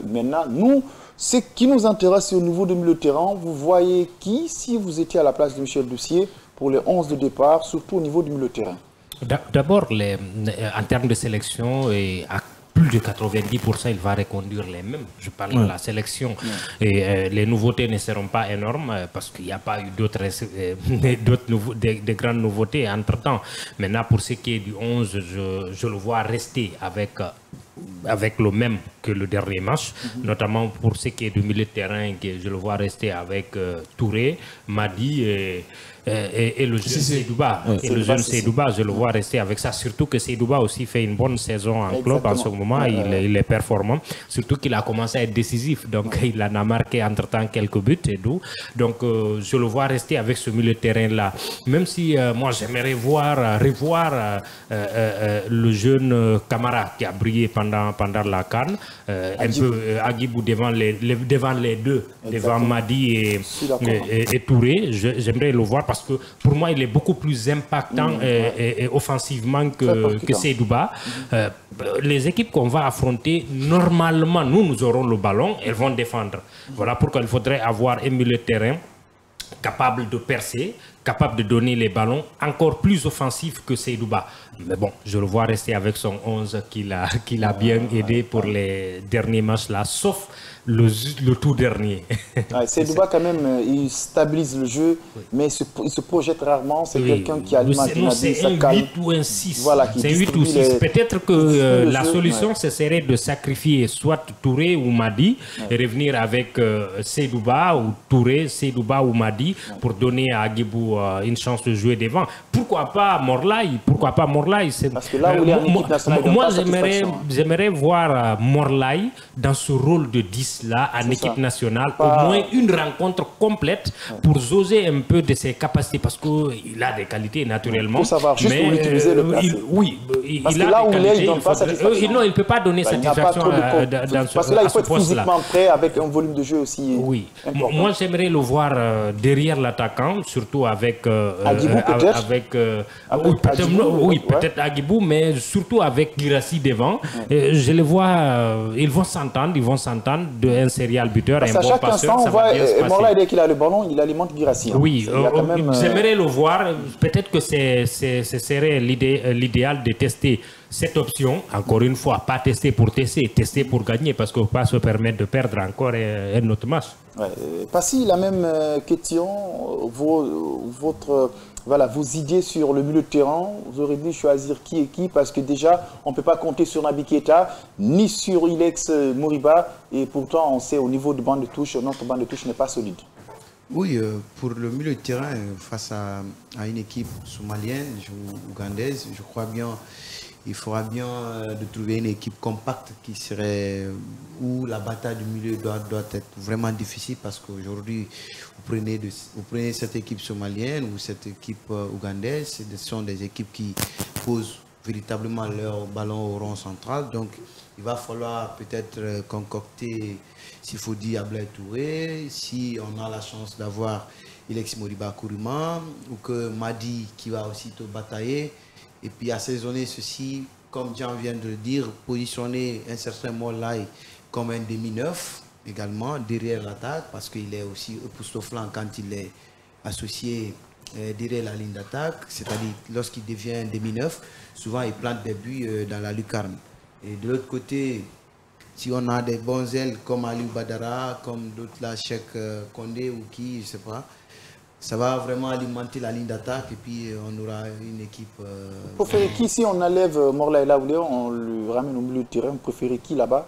Maintenant, nous, ce qui nous intéresse au niveau de milieu de terrain, vous voyez qui, si vous étiez à la place de Michel Doucier, pour les 11 de départ, surtout au niveau du milieu de terrain? D'abord, en termes de sélection, et à plus de 90%, il va reconduire les mêmes. Je parle de la sélection. Et les nouveautés ne seront pas énormes parce qu'il n'y a pas eu d'autres des grandes nouveautés entre-temps. Maintenant, pour ce qui est du 11, je le vois rester avec le même que le dernier match, notamment pour ce qui est du milieu de terrain, que je le vois rester avec Touré, Madi et le jeune Seydouba. Et le jeune Seydouba, je le vois rester avec ça. Surtout que Seydouba aussi fait une bonne saison en club en ce moment. Il est performant. Surtout qu'il a commencé à être décisif. Donc il en a marqué entre-temps quelques buts et tout. Donc je le vois rester avec ce milieu de terrain-là. Même si moi j'aimerais revoir le jeune Camara qui a brillé pendant la CAN. Un peu Agibou devant les deux, devant Madi et Touré. J'aimerais le voir parce que pour moi il est beaucoup plus impactant et offensivement que Seydouba. Les équipes qu'on va affronter, normalement nous aurons le ballon, elles vont défendre. Voilà pourquoi il faudrait avoir un milieu de terrain capable de percer, capable de donner les ballons, encore plus offensif que Seydouba. Mais bon, je le vois rester avec son 11 qu'il a bien aidé pour les derniers matchs là, sauf le tout dernier. Seydouba quand même, il stabilise le jeu, mais il se projette rarement. C'est quelqu'un qui a l'image de Naby. C'est un 8 ou un 6. Voilà, c'est 8 ou 6. Peut-être que la solution, ce serait de sacrifier soit Touré ou Madi et revenir avec Seydouba ou Touré, Seydouba ou Madi pour donner à Agibou une chance de jouer devant. Pourquoi pas Morlaï? Parce que là où il est en équipe nationale, moi j'aimerais voir Morlaï dans ce rôle de 10 là en équipe nationale, au moins une rencontre complète pour oser un peu de ses capacités, parce qu'il a des qualités naturellement. Il faut savoir juste où utiliser le placé. Parce que là où il est, il donne pas satisfaction. Non, il ne peut pas donner satisfaction dans ce parce que là, il faut être physiquement prêt avec un volume de jeu aussi. Oui. Moi, j'aimerais le voir derrière l'attaquant, surtout avec Agibou peut-être. Peut-être Agibou, mais surtout avec Guirassy devant. Je les vois, ils vont s'entendre d'un serial buteur et un bon passeur. Ça va bien se passer. Morlaï, dès qu'il a le ballon, il alimente Guirassy. Oui, j'aimerais le voir. Peut-être que ce serait l'idéal de tester cette option. Encore une fois, pas tester pour tester pour gagner, parce qu'on ne peut pas se permettre de perdre encore un autre match. Passy, la même question. Vos idées sur le milieu de terrain, vous aurez dû choisir qui et qui, parce que déjà, on ne peut pas compter sur Naby Keita, ni sur Ilex Moriba, et pourtant, on sait au niveau de bande de touche, notre bande de touche n'est pas solide. Oui, pour le milieu de terrain, face à une équipe somalienne ou ougandaise, je crois bien, il faudra bien de trouver une équipe compacte qui serait où la bataille du milieu doit être vraiment difficile, parce qu'aujourd'hui, vous prenez cette équipe somalienne ou cette équipe ougandaise, ce sont des équipes qui posent véritablement leur ballon au rond central. Donc, il va falloir peut-être concocter, s'il faut dire, Ablaye Touré, si on a la chance d'avoir Ilex Moriba Kourouma, ou que Madi qui va aussi te batailler. Et puis assaisonner ceci, comme Jean vient de le dire, positionner un certain Morlaï comme un demi-neuf également derrière l'attaque, parce qu'il est aussi époustouflant quand il est associé derrière la ligne d'attaque, c'est-à-dire lorsqu'il devient un demi-neuf, souvent il plante des buts dans la lucarne. Et de l'autre côté, si on a des bons ailes comme Aliou Badara, comme d'autres là, Cheikh Condé ou qui, je ne sais pas, ça va vraiment alimenter la ligne d'attaque et puis on aura une équipe... Vous préférez qui si on enlève Morlaye Laoulé, on le ramène au milieu de terrain, vous préférez qui là-bas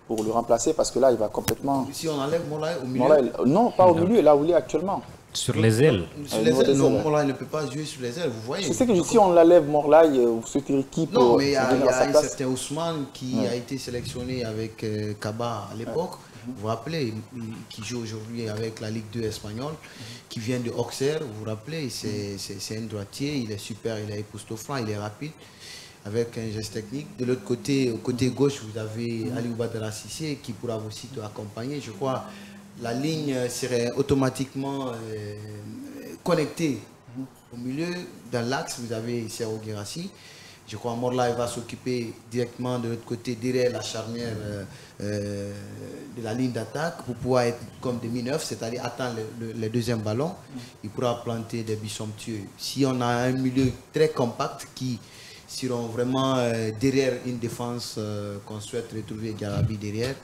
pour le remplacer? Parce que là, il va complètement... Si on enlève Morlaye au milieu... Non, pas au milieu, là où il est actuellement. Sur les ailes. Sur les ailes, non, Morlaye ne peut pas jouer sur les ailes, vous voyez. Je sais que si on l'enlève Morlaye, vous souhaitez qui pour... Non, mais il y a un certain Ousmane qui a été sélectionné avec Kaba à l'époque. Vous vous rappelez, qui joue aujourd'hui avec la Ligue 2 espagnole, qui vient de Auxerre, vous vous rappelez, c'est un droitier, il est super, il est époustouflant, il est rapide, avec un geste technique. De l'autre côté, au côté gauche, vous avez Aliou Badara Cissé qui pourra aussi accompagner. Je crois la ligne serait automatiquement connectée. Au milieu, dans l'axe, vous avez Serhou Guirassy. Je crois que Morlaye va s'occuper directement de l'autre côté, derrière la charnière de la ligne d'attaque, pour pouvoir être comme des mineurs, c'est-à-dire attendre le deuxième ballon. Il pourra planter des buts somptueux. Si on a un milieu très compact qui seront vraiment derrière une défense qu'on souhaite retrouver Garabi derrière,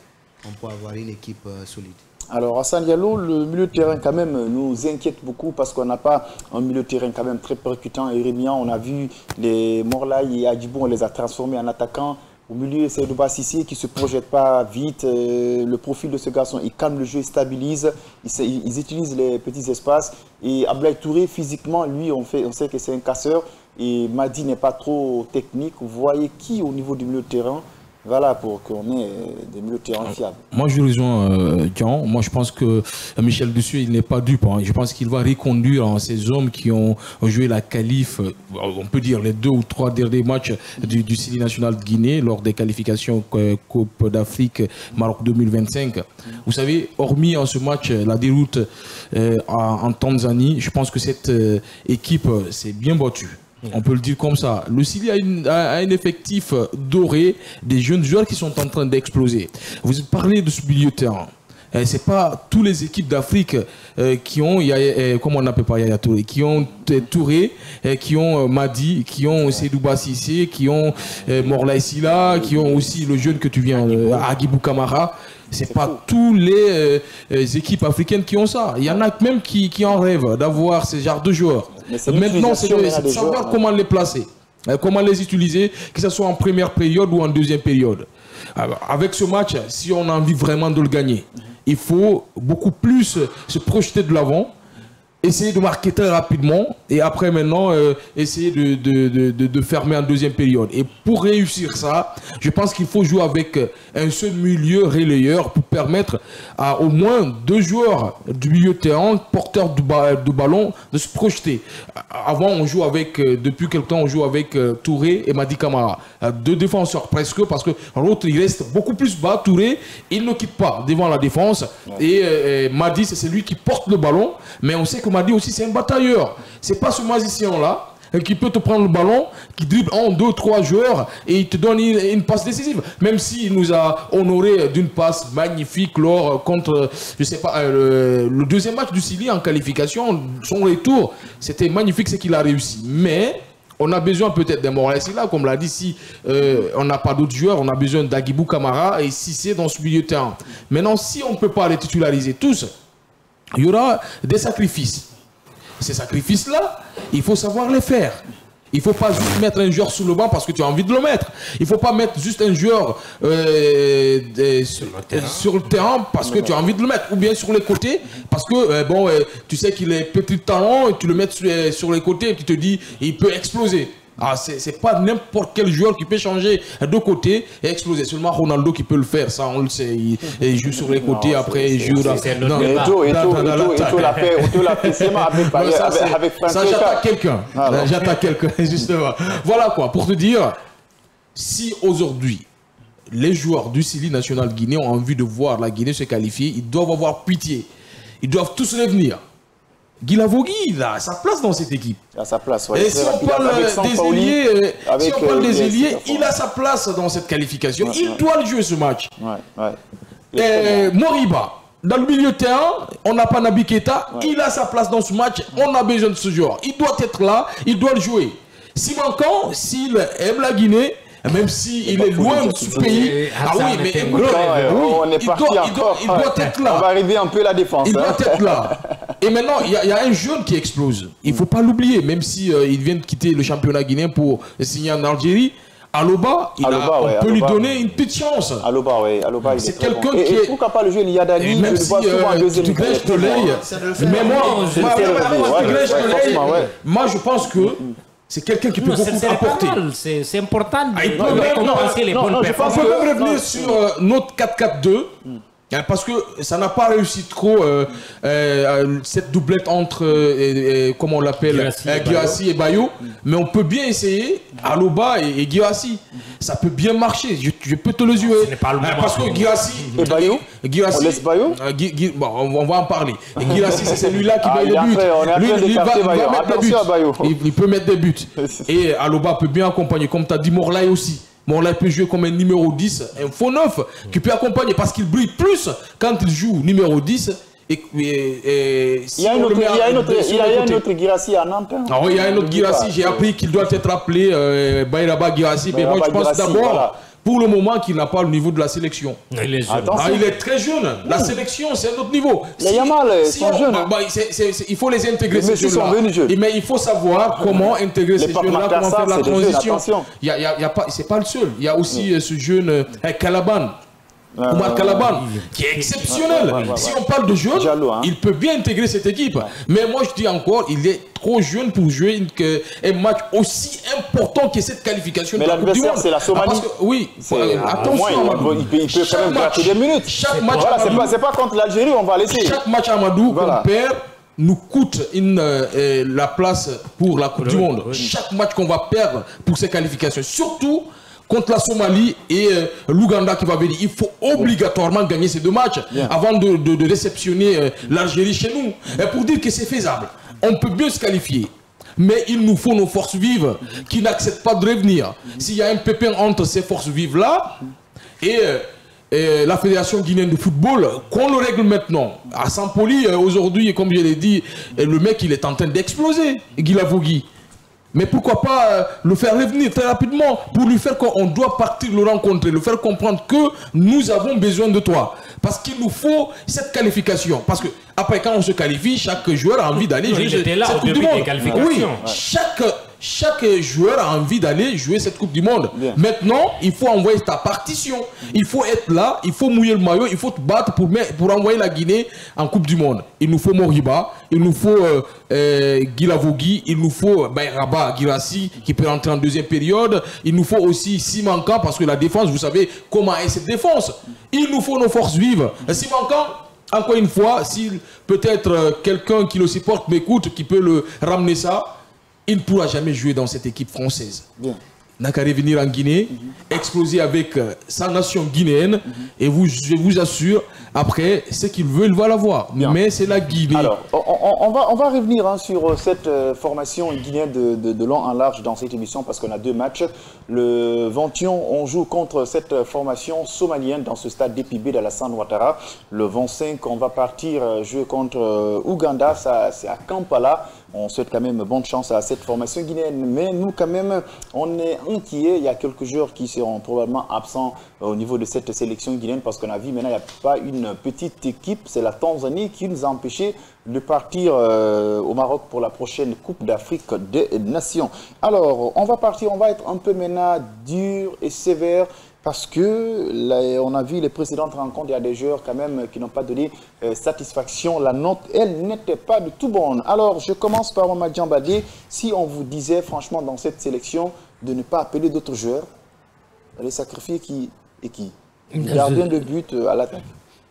on peut avoir une équipe solide. Alors, Hassan Diallo, le milieu de terrain quand même nous inquiète beaucoup parce qu'on n'a pas un milieu de terrain quand même très percutant et rémiant. On a vu les Morlaye et Adjibou, on les a transformés en attaquants. Au milieu, c'est Douba Sissi qui ne se projette pas vite. Le profil de ce garçon, il calme le jeu, il stabilise. Ils utilisent les petits espaces. Et Ablaye Touré, physiquement, lui, on sait que c'est un casseur. Et Madi n'est pas trop technique. Vous voyez qui au niveau du milieu de terrain? Voilà, pour qu'on ait des milieux de terrain fiables. Moi, je rejoins Dian. Moi, je pense que Michel Dessus, il n'est pas dupe. Hein. Je pense qu'il va reconduire ces hommes qui ont joué la qualif, on peut dire les 2 ou 3 derniers matchs du Sili national de Guinée lors des qualifications Coupe d'Afrique Maroc 2025. Vous savez, hormis en ce match, la déroute en Tanzanie, je pense que cette équipe s'est bien battue. On peut le dire comme ça. Le Sili a un effectif doré, des jeunes joueurs qui sont en train d'exploser. Vous parlez de ce milieu de terrain. Ce n'est pas toutes les équipes d'Afrique qui ont, comment on appelle pas Yaya Touré, qui ont Touré, qui ont Madi, qui ont Sedouba Sissé, qui ont Morlaye Sila, qui ont aussi le jeune que tu viens, Agibou Kamara. Ce n'est pas toutes les équipes africaines qui ont ça. Il y en a même qui en rêvent d'avoir ce genre de joueurs. Maintenant, c'est de savoir comment les placer, comment les utiliser, que ce soit en première période ou en deuxième période. Avec ce match, si on a envie vraiment de le gagner, il faut beaucoup plus se projeter de l'avant, essayer de marquer très rapidement et après maintenant essayer de fermer en deuxième période. Et pour réussir ça, je pense qu'il faut jouer avec un seul milieu relayeur pour permettre à au moins 2 joueurs du milieu de terrain, porteurs de ballon, de se projeter. Avant, on joue avec, depuis quelque temps, on joue avec Touré et Madi Camara. 2 défenseurs presque, parce que l'autre, il reste beaucoup plus bas. Touré, il ne quitte pas devant la défense. Et Madi, c'est celui qui porte le ballon. Mais on sait que Madi aussi, c'est un batailleur. C'est pas ce magicien-là qui peut te prendre le ballon, qui dribble 1, 2, 3 joueurs et il te donne une passe décisive. Même s'il nous a honoré d'une passe magnifique lors contre, je sais pas, le deuxième match du Sili en qualification, son retour, c'était magnifique ce qu'il a réussi. Mais on a besoin peut-être d'un Morlaye Sila, comme l'a dit, si on n'a pas d'autres joueurs, on a besoin d'Agibou Kamara et Cissé dans ce milieu de terrain. Maintenant, si on ne peut pas les titulariser tous, il y aura des sacrifices. Ces sacrifices-là, il faut savoir les faire. Il ne faut pas juste mettre un joueur sur le banc parce que tu as envie de le mettre. Il ne faut pas mettre juste un joueur sur le terrain parce que tu as envie de le mettre. Ou bien sur les côtés parce que tu sais qu'il est petit talent et tu le mets sur les côtés et tu te dis il peut exploser. Ah, c'est pas n'importe quel joueur qui peut changer de côté et exploser. Seulement Ronaldo qui peut le faire, ça on le sait. Il joue sur les côtés, après il joue dans... Ça, j'attaque quelqu'un. J'attaque quelqu'un, justement. Voilà quoi, pour te dire, si aujourd'hui, les joueurs du Sili national Guinée ont envie de voir la Guinée se qualifier, ils doivent avoir pitié. Ils doivent tous revenir. Guy Lavogui, il a sa place dans cette équipe. Il a sa place, ouais. Et si on parle des ailiers, il a sa place dans cette qualification. Il doit le jouer ce match. Moriba, dans le milieu de terrain, on n'a pas Naby Keita. Il a sa place dans ce match. On a besoin de ce joueur. Il doit être là. Il doit le jouer. Si manquant, s'il aime la Guinée, même s'il est loin de ce pays, mais il doit être là. On va arriver un peu à la défense. Il doit être là. Et maintenant, il y a un jeune qui explose. Il ne faut pas l'oublier, même si il vient de quitter le championnat guinéen pour signer en Algérie. Aloba, on peut lui donner une petite chance. Aloba, c'est quelqu'un qui est... pourquoi pas le jeune Yadani, même si tu grèches de l'œil. Mais moi, je pense que c'est quelqu'un qui peut beaucoup apporter. C'est important de récompenser les bonnes performances. On peut même revenir sur notre 4-4-2. Parce que ça n'a pas réussi trop cette doublette entre, comment on l'appelle, Guirassy et Bayo. Mais on peut bien essayer Aloba et Guirassy. Ça peut bien marcher, je peux te le jurer. Parce que Guirassy et Bayo, on laisse Bayo on va en parler. Et Guirassy, c'est celui-là qui met le but. Il peut mettre des buts. Et Aloba peut bien accompagner, comme tu as dit, Morlaï aussi. Morlaï peut jouer comme un numéro 10, un faux 9, qui peut accompagner parce qu'il brille plus quand il joue numéro 10. Il y a un autre Guirassy à Nantes. Ah oui, il y a un autre Guirassy. J'ai appris qu'il doit être appelé Bayraba Guirassy. Mais moi, je pense d'abord, pour le moment, qu'il n'a pas le niveau de la sélection. Il est jeune. Il est très jeune. La sélection, c'est un autre niveau. Les Yamal sont jeunes. Il faut les intégrer, ces jeunes-là. Mais il faut savoir comment intégrer ces jeunes-là, comment faire la transition. C'est pas le seul. Il y a aussi ce jeune Calaban. Oumar Calaban, qui est exceptionnel. Si on parle de jeu, il peut bien intégrer cette équipe. Mais moi, je dis encore, il est trop jeune pour jouer un match aussi important que cette qualification. Mais l'adversaire, c'est la Somalie. Oui, attention. Il peut quand même gratter des minutes. Chaque match, c'est pas contre l'Algérie, on va laisser. Chaque match Amadou qu'on perd nous coûte la place pour la Coupe du Monde. Chaque match qu'on va perdre pour ces qualifications. Surtout contre la Somalie et l'Ouganda qui va venir. Il faut obligatoirement gagner ces deux matchs avant de réceptionner l'Algérie chez nous. Et pour dire que c'est faisable, on peut bien se qualifier. Mais il nous faut nos forces vives qui n'acceptent pas de revenir. S'il y a un pépin entre ces forces vives-là et la Fédération guinéenne de football, qu'on le règle maintenant. À Sampoli, aujourd'hui, comme je l'ai dit, le mec, il est en train d'exploser, Guilavogui. Mais pourquoi pas le faire revenir très rapidement pour lui faire qu'on doit partir le rencontrer, le faire comprendre que nous avons besoin de toi. Parce qu'il nous faut cette qualification. Parce que après, quand on se qualifie, chaque joueur a envie d'aller jouer cette Coupe du Monde. Oui, chaque joueur a envie d'aller jouer cette Coupe du Monde. Maintenant, il faut envoyer ta partition. Il faut être là, il faut mouiller le maillot, il faut te battre pour envoyer la Guinée en Coupe du Monde. Il nous faut Moriba, il nous faut Guilavogui, il nous faut Bayraba Guirassy qui peut rentrer en deuxième période. Il nous faut aussi Simankan parce que la défense, vous savez comment est cette défense. Il nous faut nos forces vives. Simankan, encore une fois, si peut-être quelqu'un qui le supporte m'écoute, qui peut le ramener ça, il ne pourra jamais jouer dans cette équipe française. N'a qu'à revenir en Guinée, exploser avec sa nation guinéenne, et je vous assure, après, ce qu'il veut, il va l'avoir. Mais c'est la Guinée. Alors, on va revenir sur cette formation guinéenne de long en large dans cette émission, parce qu'on a deux matchs. Le 21, on joue contre cette formation somalienne dans ce stade d'Épibé d'Alassane Ouattara. Le 25, on va partir jouer contre Ouganda, c'est à Kampala. On souhaite quand même bonne chance à cette formation guinéenne. Mais nous, quand même, on est inquiets. Il y a quelques joueurs qui seront probablement absents au niveau de cette sélection guinéenne parce qu'on a vu maintenant, il n'y a pas une petite équipe. C'est la Tanzanie qui nous a empêchés de partir au Maroc pour la prochaine Coupe d'Afrique des Nations. Alors, on va partir, on va être un peu maintenant dur et sévère. Parce que là, on a vu les précédentes rencontres, il y a des joueurs quand même qui n'ont pas donné satisfaction. La note, elle n'était pas de tout bonne. Alors, je commence par Mamad Djambadé. Si on vous disait franchement dans cette sélection de ne pas appeler d'autres joueurs, les sacrifier qui et qui? Gardien de but à l'attaque.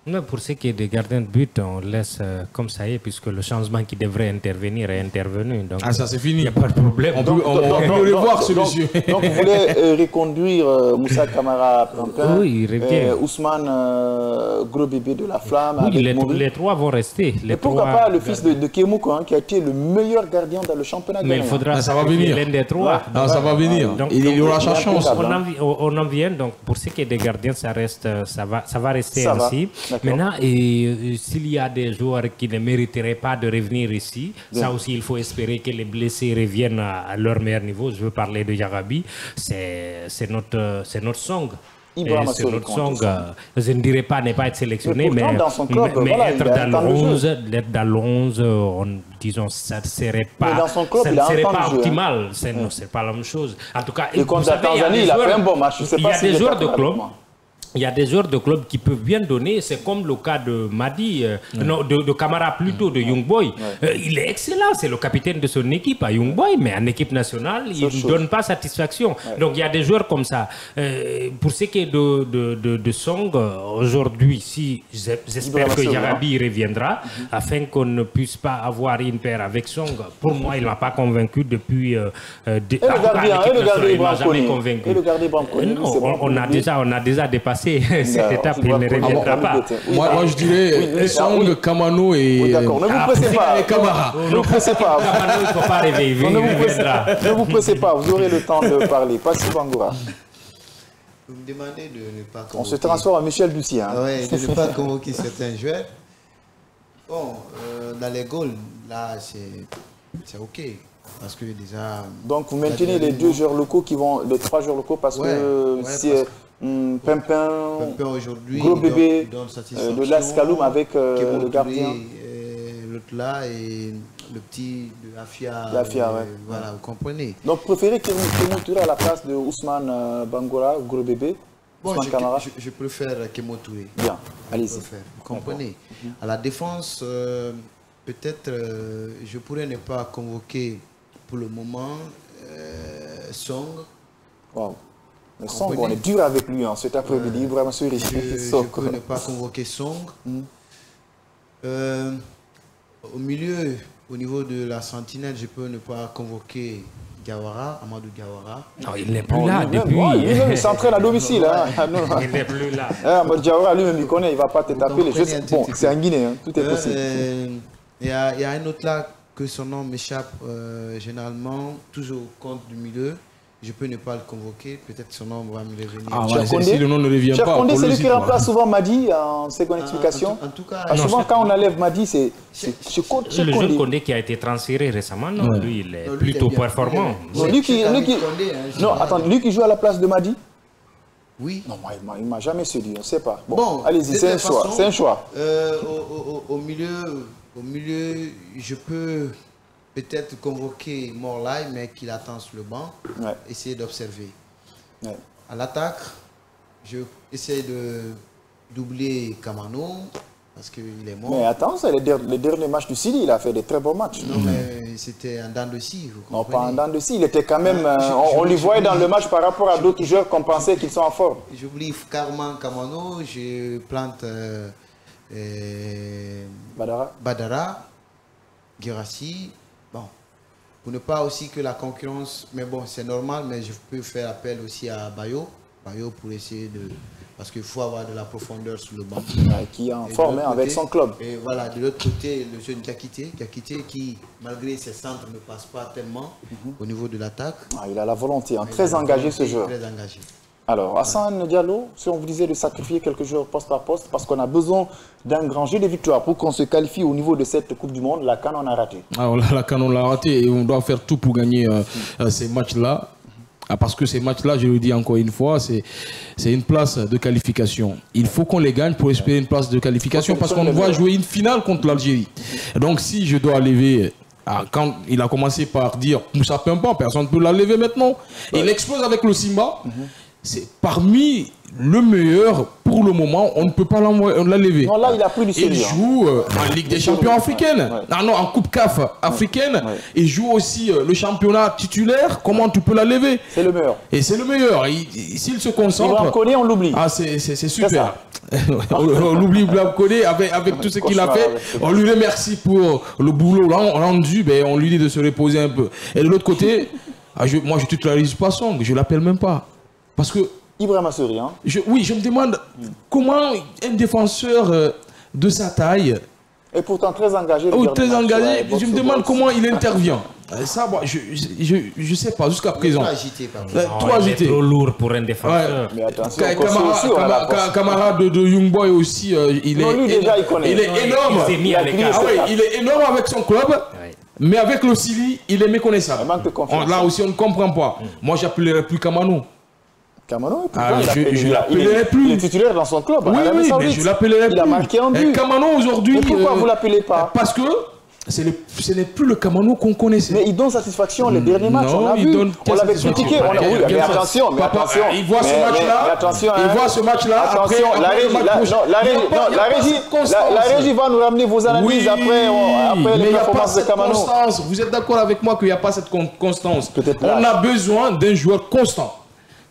Non, pour ce qui est des gardiens de but, on laisse comme ça y est, puisque le changement qui devrait intervenir est intervenu. Donc, ça c'est fini. Il n'y a pas de problème. On peut le voir, ce monsieur. Donc vous voulez reconduire Moussa Kamara Pimpin, oui, il revient. Ousmane Gros Bébé de la Flamme. Oui, les trois vont rester. Et pourquoi pas le fils de Kémouko, qui a été le meilleur gardien dans le championnat mais il faudra ça va venir. L'un des trois. Non, ça va venir. Donc, il aura sa chance. On en vient. Donc pour ce qui est des gardiens, ça va rester ainsi. Maintenant, s'il y a des joueurs qui ne mériteraient pas de revenir ici, ça aussi, il faut espérer que les blessés reviennent à leur meilleur niveau. Je veux parler de Yarabi. C'est notre song. Ibrahima c'est notre Sori. Song, je ne dirais pas ne pas être sélectionné, mais, dans son club, voilà, être dans le 11, disons, ça ne serait pas, dans son club, ça ne serait pas optimal. C'est pas la même chose. En tout cas, et contre la Tanzanie, il a fait un bon match. Il y a des joueurs de club. Il y a des joueurs de club qui peuvent bien donner. C'est comme le cas de Madi, non, de Camara plutôt, de Young Boy. Il est excellent, c'est le capitaine de son équipe à Young Boy, mais en équipe nationale, il ne donne pas satisfaction. Donc il y a des joueurs comme ça. Pour ce qui est de Song, aujourd'hui, si j'espère que Yarabi reviendra, afin qu'on ne puisse pas avoir une paire avec Song. Pour moi, il ne m'a pas convaincu depuis... et le gardien Branconi. On a déjà dépassé cette étape, il ne reviendra pas. Moi, je dirais Song, Kamano et... Oui, d'accord, ne vous pressez pas. Kamara. Ne vous pressez pas. Kamano, il ne faut pas rêver, il reviendra. Ne vous pressez pas, vous aurez le temps de parler. Passez Bangoura. Vous me demandez de ne pas convoquer... On se transforme en Michel Bussy. Hein. Oui, de ne pas convoquer certains joueurs. Bon, dans les goals, là, c'est OK. Parce que déjà... Donc, vous maintenez les 2 joueurs locaux qui vont... Les 3 joueurs locaux parce que c'est... Pimpin aujourd'hui, Gros Bébé, de l'Ascaloum avec le gardien. L'autre là et le petit de Afia. Voilà, vous comprenez. Donc, préférez Kémou Touré à la place de Ousmane Bangoura, Gros Bébé, Ousmane Camara. Je préfère Kémou Touré. Bien, allez-y. Vous comprenez. À la défense, peut-être je pourrais ne pas convoquer pour le moment Song. Wow. Mais Song, on est dur avec lui cet après-midi, vraiment sûr. Je peux ne pas convoquer Song. Au milieu, au niveau de la sentinelle, je peux ne pas convoquer Diawara, Amadou Diawara. Non, il n'est plus là depuis. Lui-même, il s'entraîne à domicile. Il n'est plus là. Amadou Diawara, lui-même, il connaît, il ne va pas te taper les jeux. Bon, c'est en Guinée, tout est possible. Il y a un autre là que son nom m'échappe généralement, toujours au compte du milieu. Je peux ne pas le convoquer, peut-être son nom va me revenir. Si le nom ne revient pas. Condé, c'est lui qui remplace souvent Madi en seconde explication. En tout cas, souvent quand on enlève Madi, c'est le jeune Condé qui a été transféré récemment, non, lui il est plutôt performant. Lui qui joue à la place de Madi. Oui. Non, moi, il ne m'a jamais séduit, on ne sait pas. Bon, allez-y, c'est un choix. Au milieu, je peux peut-être convoquer Morlaï, mais qu'il attend sur le banc, essayer d'observer. À l'attaque, je essaie d'oublier Kamano, parce qu'il est mort. Mais attends, c'est le dernier match du Sili, il a fait des très bons matchs. Non, mais c'était un dents de scie, vous comprenez. Non, pas un dents de scie, il était quand même... on lui voyait dans le match par rapport à d'autres joueurs qu'on pensait qu'ils sont en forme. J'oublie carrément Kamano, je plante Badara, Guirassy. Bon, pour ne pas aussi que la concurrence, mais bon, c'est normal, mais je peux faire appel aussi à Bayo pour essayer de... Parce qu'il faut avoir de la profondeur sur le banc. Qui est en forme avec son club. Et voilà, de l'autre côté, le jeune Diakité qui, malgré ses centres, ne passe pas tellement au niveau de l'attaque. Il a la volonté, très engagé ce joueur. Très engagé. Alors, Hassan Diallo, si on vous disait de sacrifier quelques joueurs poste par poste, parce qu'on a besoin d'un grand jeu de victoire pour qu'on se qualifie au niveau de cette Coupe du Monde, la CAN on a raté. Alors, la CAN on l'a raté et on doit faire tout pour gagner ces matchs-là. Parce que ces matchs-là, je le dis encore une fois, c'est une place de qualification. Il faut qu'on les gagne pour espérer une place de qualification parce qu'on doit jouer une finale contre l'Algérie. Donc si je dois lever... Quand il a commencé par dire Moussa Pimpin, personne ne peut la lever maintenant. Et il explose avec le Simba. C'est parmi le meilleur pour le moment, on ne peut pas la lever. Non, là, il a plus du sérieux. Il joue en Ligue des Champions africaine. Non, en Coupe CAF africaine. Il joue aussi le championnat titulaire. Comment tu peux la lever? C'est le meilleur. Et c'est le meilleur. S'il se concentre... Il connaît, on l'oublie. C'est super. On l'oublie avec tout ce qu'il a fait. On lui remercie pour le boulot rendu. On lui dit de se reposer un peu. Et de l'autre côté, moi je ne titularise pas Song. Je ne l'appelle même pas. Parce que... Ibrahima Sori, je me demande comment un défenseur de sa taille... Et pourtant très engagé. Très engagé. Je me demande comment il intervient. Ça, je ne sais pas jusqu'à présent. Trop agité. Trop lourd pour un défenseur. Mais attention, camarade de Young Boy aussi, il est énorme. Il est énorme avec son club. Mais avec le Sili, il est méconnaissable. Là aussi, on ne comprend pas. Moi, j'appellerais plus Kamano. Kamano, plus. Il est titulaire dans son club. Oui, mais je l'appellerai plus. Il a marqué un but. Kamano aujourd'hui. Mais pourquoi vous ne l'appelez pas? Parce que ce n'est plus le Kamano qu'on connaissait. Mais il donne satisfaction les derniers matchs. Non, on a vu. On l'avait critiqué. Mais attention, mais attention. Il voit ce match-là. Il voit ce match-là. Attention, la régie va nous ramener vos analyses après les performances de Kamano. Vous êtes d'accord avec moi qu'il n'y a pas cette constance? On a besoin d'un joueur constant.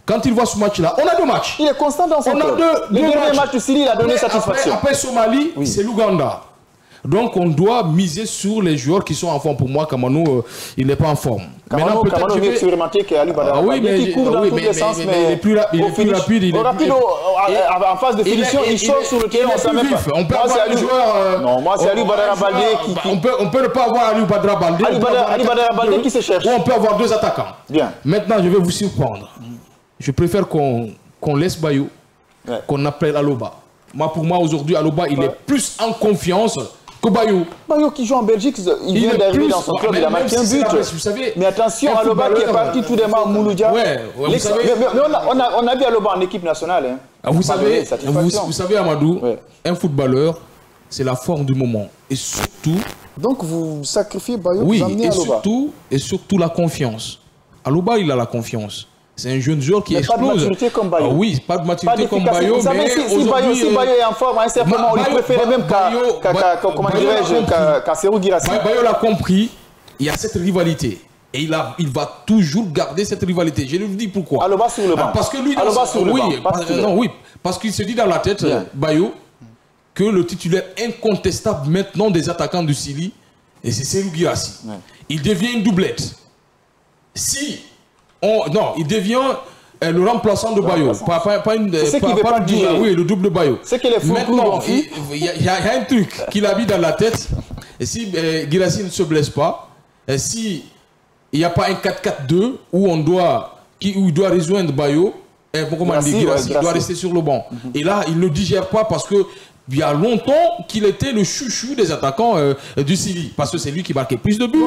Quand il voit ce match-là, on a 2 matchs. Il est constant dans son club. Le dernier match du Syrie, il a donné satisfaction. Après Somalie, c'est l'Ouganda. Donc on doit miser sur les joueurs qui sont en forme. Pour moi, Kamano, il n'est pas en forme. Kamano est mieux expérimenté qu'Ali Badara. Qui court dans tous les sens, mais il est plus rapide. En phase de finition, il sort sur le terrain. On peut avoir un joueur... Non, moi c'est Ali Badara Baldé qui... On peut ne pas avoir Ali Badara Baldé. Ali Badara Baldé qui se cherche. Ou on peut avoir 2 attaquants. Bien. Maintenant, je vais vous surprendre. Je préfère qu'on laisse Bayo, qu'on appelle Aloba. Pour moi, aujourd'hui, Aloba, il est plus en confiance que Bayo. Bayo qui joue en Belgique, il vient d'arriver dans son club, il a marqué un but. Vous savez, mais attention, Aloba qui est parti tout des mains à Mouloudia. Vous savez, on a vu Aloba en équipe nationale. Vous savez, Amadou, un footballeur, c'est la forme du moment. Et surtout... Donc vous sacrifiez Bayo, oui, vous amenez Aloba. Et surtout la confiance. Aloba, il a la confiance. C'est un jeune joueur qui explose. Pas de maturité comme Bayo. Oui, pas de maturité comme Bayo. Vous savez, si Bayo est en forme, à un certain moment, on lui préférait même qu'à Serhou Guirassy. Bayo l'a compris, il y a cette rivalité. Et il va toujours garder cette rivalité. Je lui dis pourquoi. Aloba sur le banc. Parce que lui, parce qu'il se dit dans la tête, Bayo, que le titulaire incontestable maintenant des attaquants du Syrie, et c'est Serhou Guirassy. Il devient une doublette. Il devient le remplaçant de Bayo. Le double Bayo. C'est que les fous. Maintenant, il y a un truc qu'il a mis dans la tête. Et si Guirassy ne se blesse pas, si il n'y a pas un 4-4-2 où il doit rejoindre Bayo, Guirassy doit rester sur le banc. Et là, il ne digère pas parce que il y a longtemps qu'il était le chouchou des attaquants du Syrie. Parce que c'est lui qui marquait plus de buts.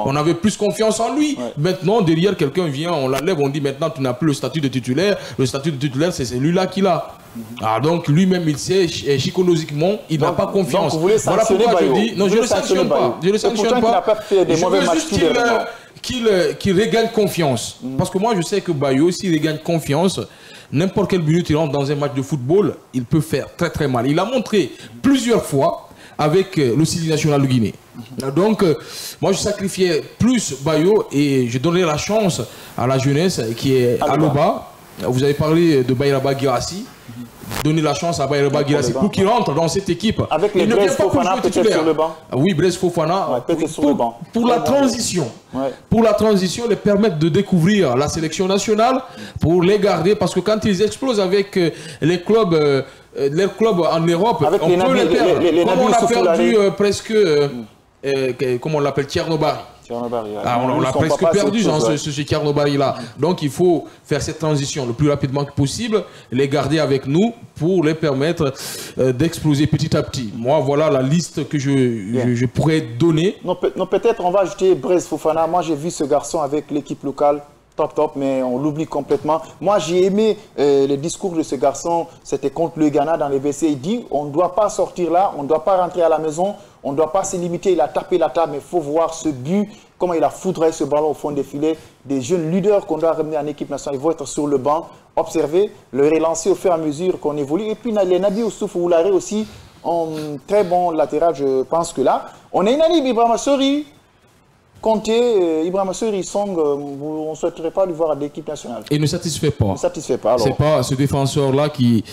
On avait plus confiance en lui. Maintenant, derrière, quelqu'un vient, on l'enlève, on dit maintenant tu n'as plus le statut de titulaire. Le statut de titulaire, c'est celui-là qui l'a. Donc lui-même, il sait, psychologiquement, il n'a pas confiance. Donc, vous voulez sanctionner Bayo? Non, je ne le sanctionne pas. Je le sanctionne pas. Je veux juste qu'il regagne confiance. Parce que moi, je sais que Bayo, s'il regagne confiance, n'importe quelle minute il rentre dans un match de football, il peut faire très très mal. Il a montré plusieurs fois avec le Syrie national de Guinée. Donc, moi je sacrifiais plus Bayo et je donnerais la chance à la jeunesse qui est à Aloba. Vous avez parlé de Bayraba Guirassy. Donner la chance à Bayraba Guirassy pour qu'il rentre dans cette équipe. Avec les Blaise Fofana peut-être sur le banc. Oui, Blaise Fofana. Pour la transition. Pour la transition, les permettre de découvrir la sélection nationale, pour les garder, parce que quand ils explosent avec les clubs, en Europe, avec on peut les perdre. Comme on a perdu presque, comment on l'appelle, Tchernobary. On l'a presque perdu dans ce Tchernobary-là. Donc il faut faire cette transition le plus rapidement que possible, les garder avec nous pour les permettre d'exploser petit à petit. Moi, voilà la liste que je pourrais donner. Non, peut-être on va ajouter Blaise Fofana. Moi, j'ai vu ce garçon avec l'équipe locale. Top, mais on l'oublie complètement. Moi, j'ai aimé le discours de ce garçon. C'était contre le Ghana dans les WC. Il dit, on ne doit pas sortir là, on ne doit pas rentrer à la maison, on ne doit pas se limiter. Il a tapé la table, mais il faut voir ce but, comment il a foudré ce ballon au fond des filets. Des jeunes leaders qu'on doit ramener en équipe nationale, ils vont être sur le banc, observer, le relancer au fur et à mesure qu'on évolue. Et puis, les Nabi Oussouf Oularé aussi, un très bon latéral, je pense que là. On a Inani Ibrahima Sori. Compter Ibrahima Sori Song, on ne souhaiterait pas lui voir à l'équipe nationale. Il ne satisfait pas. Il ne satisfait pas. C'est pas ce défenseur-là qui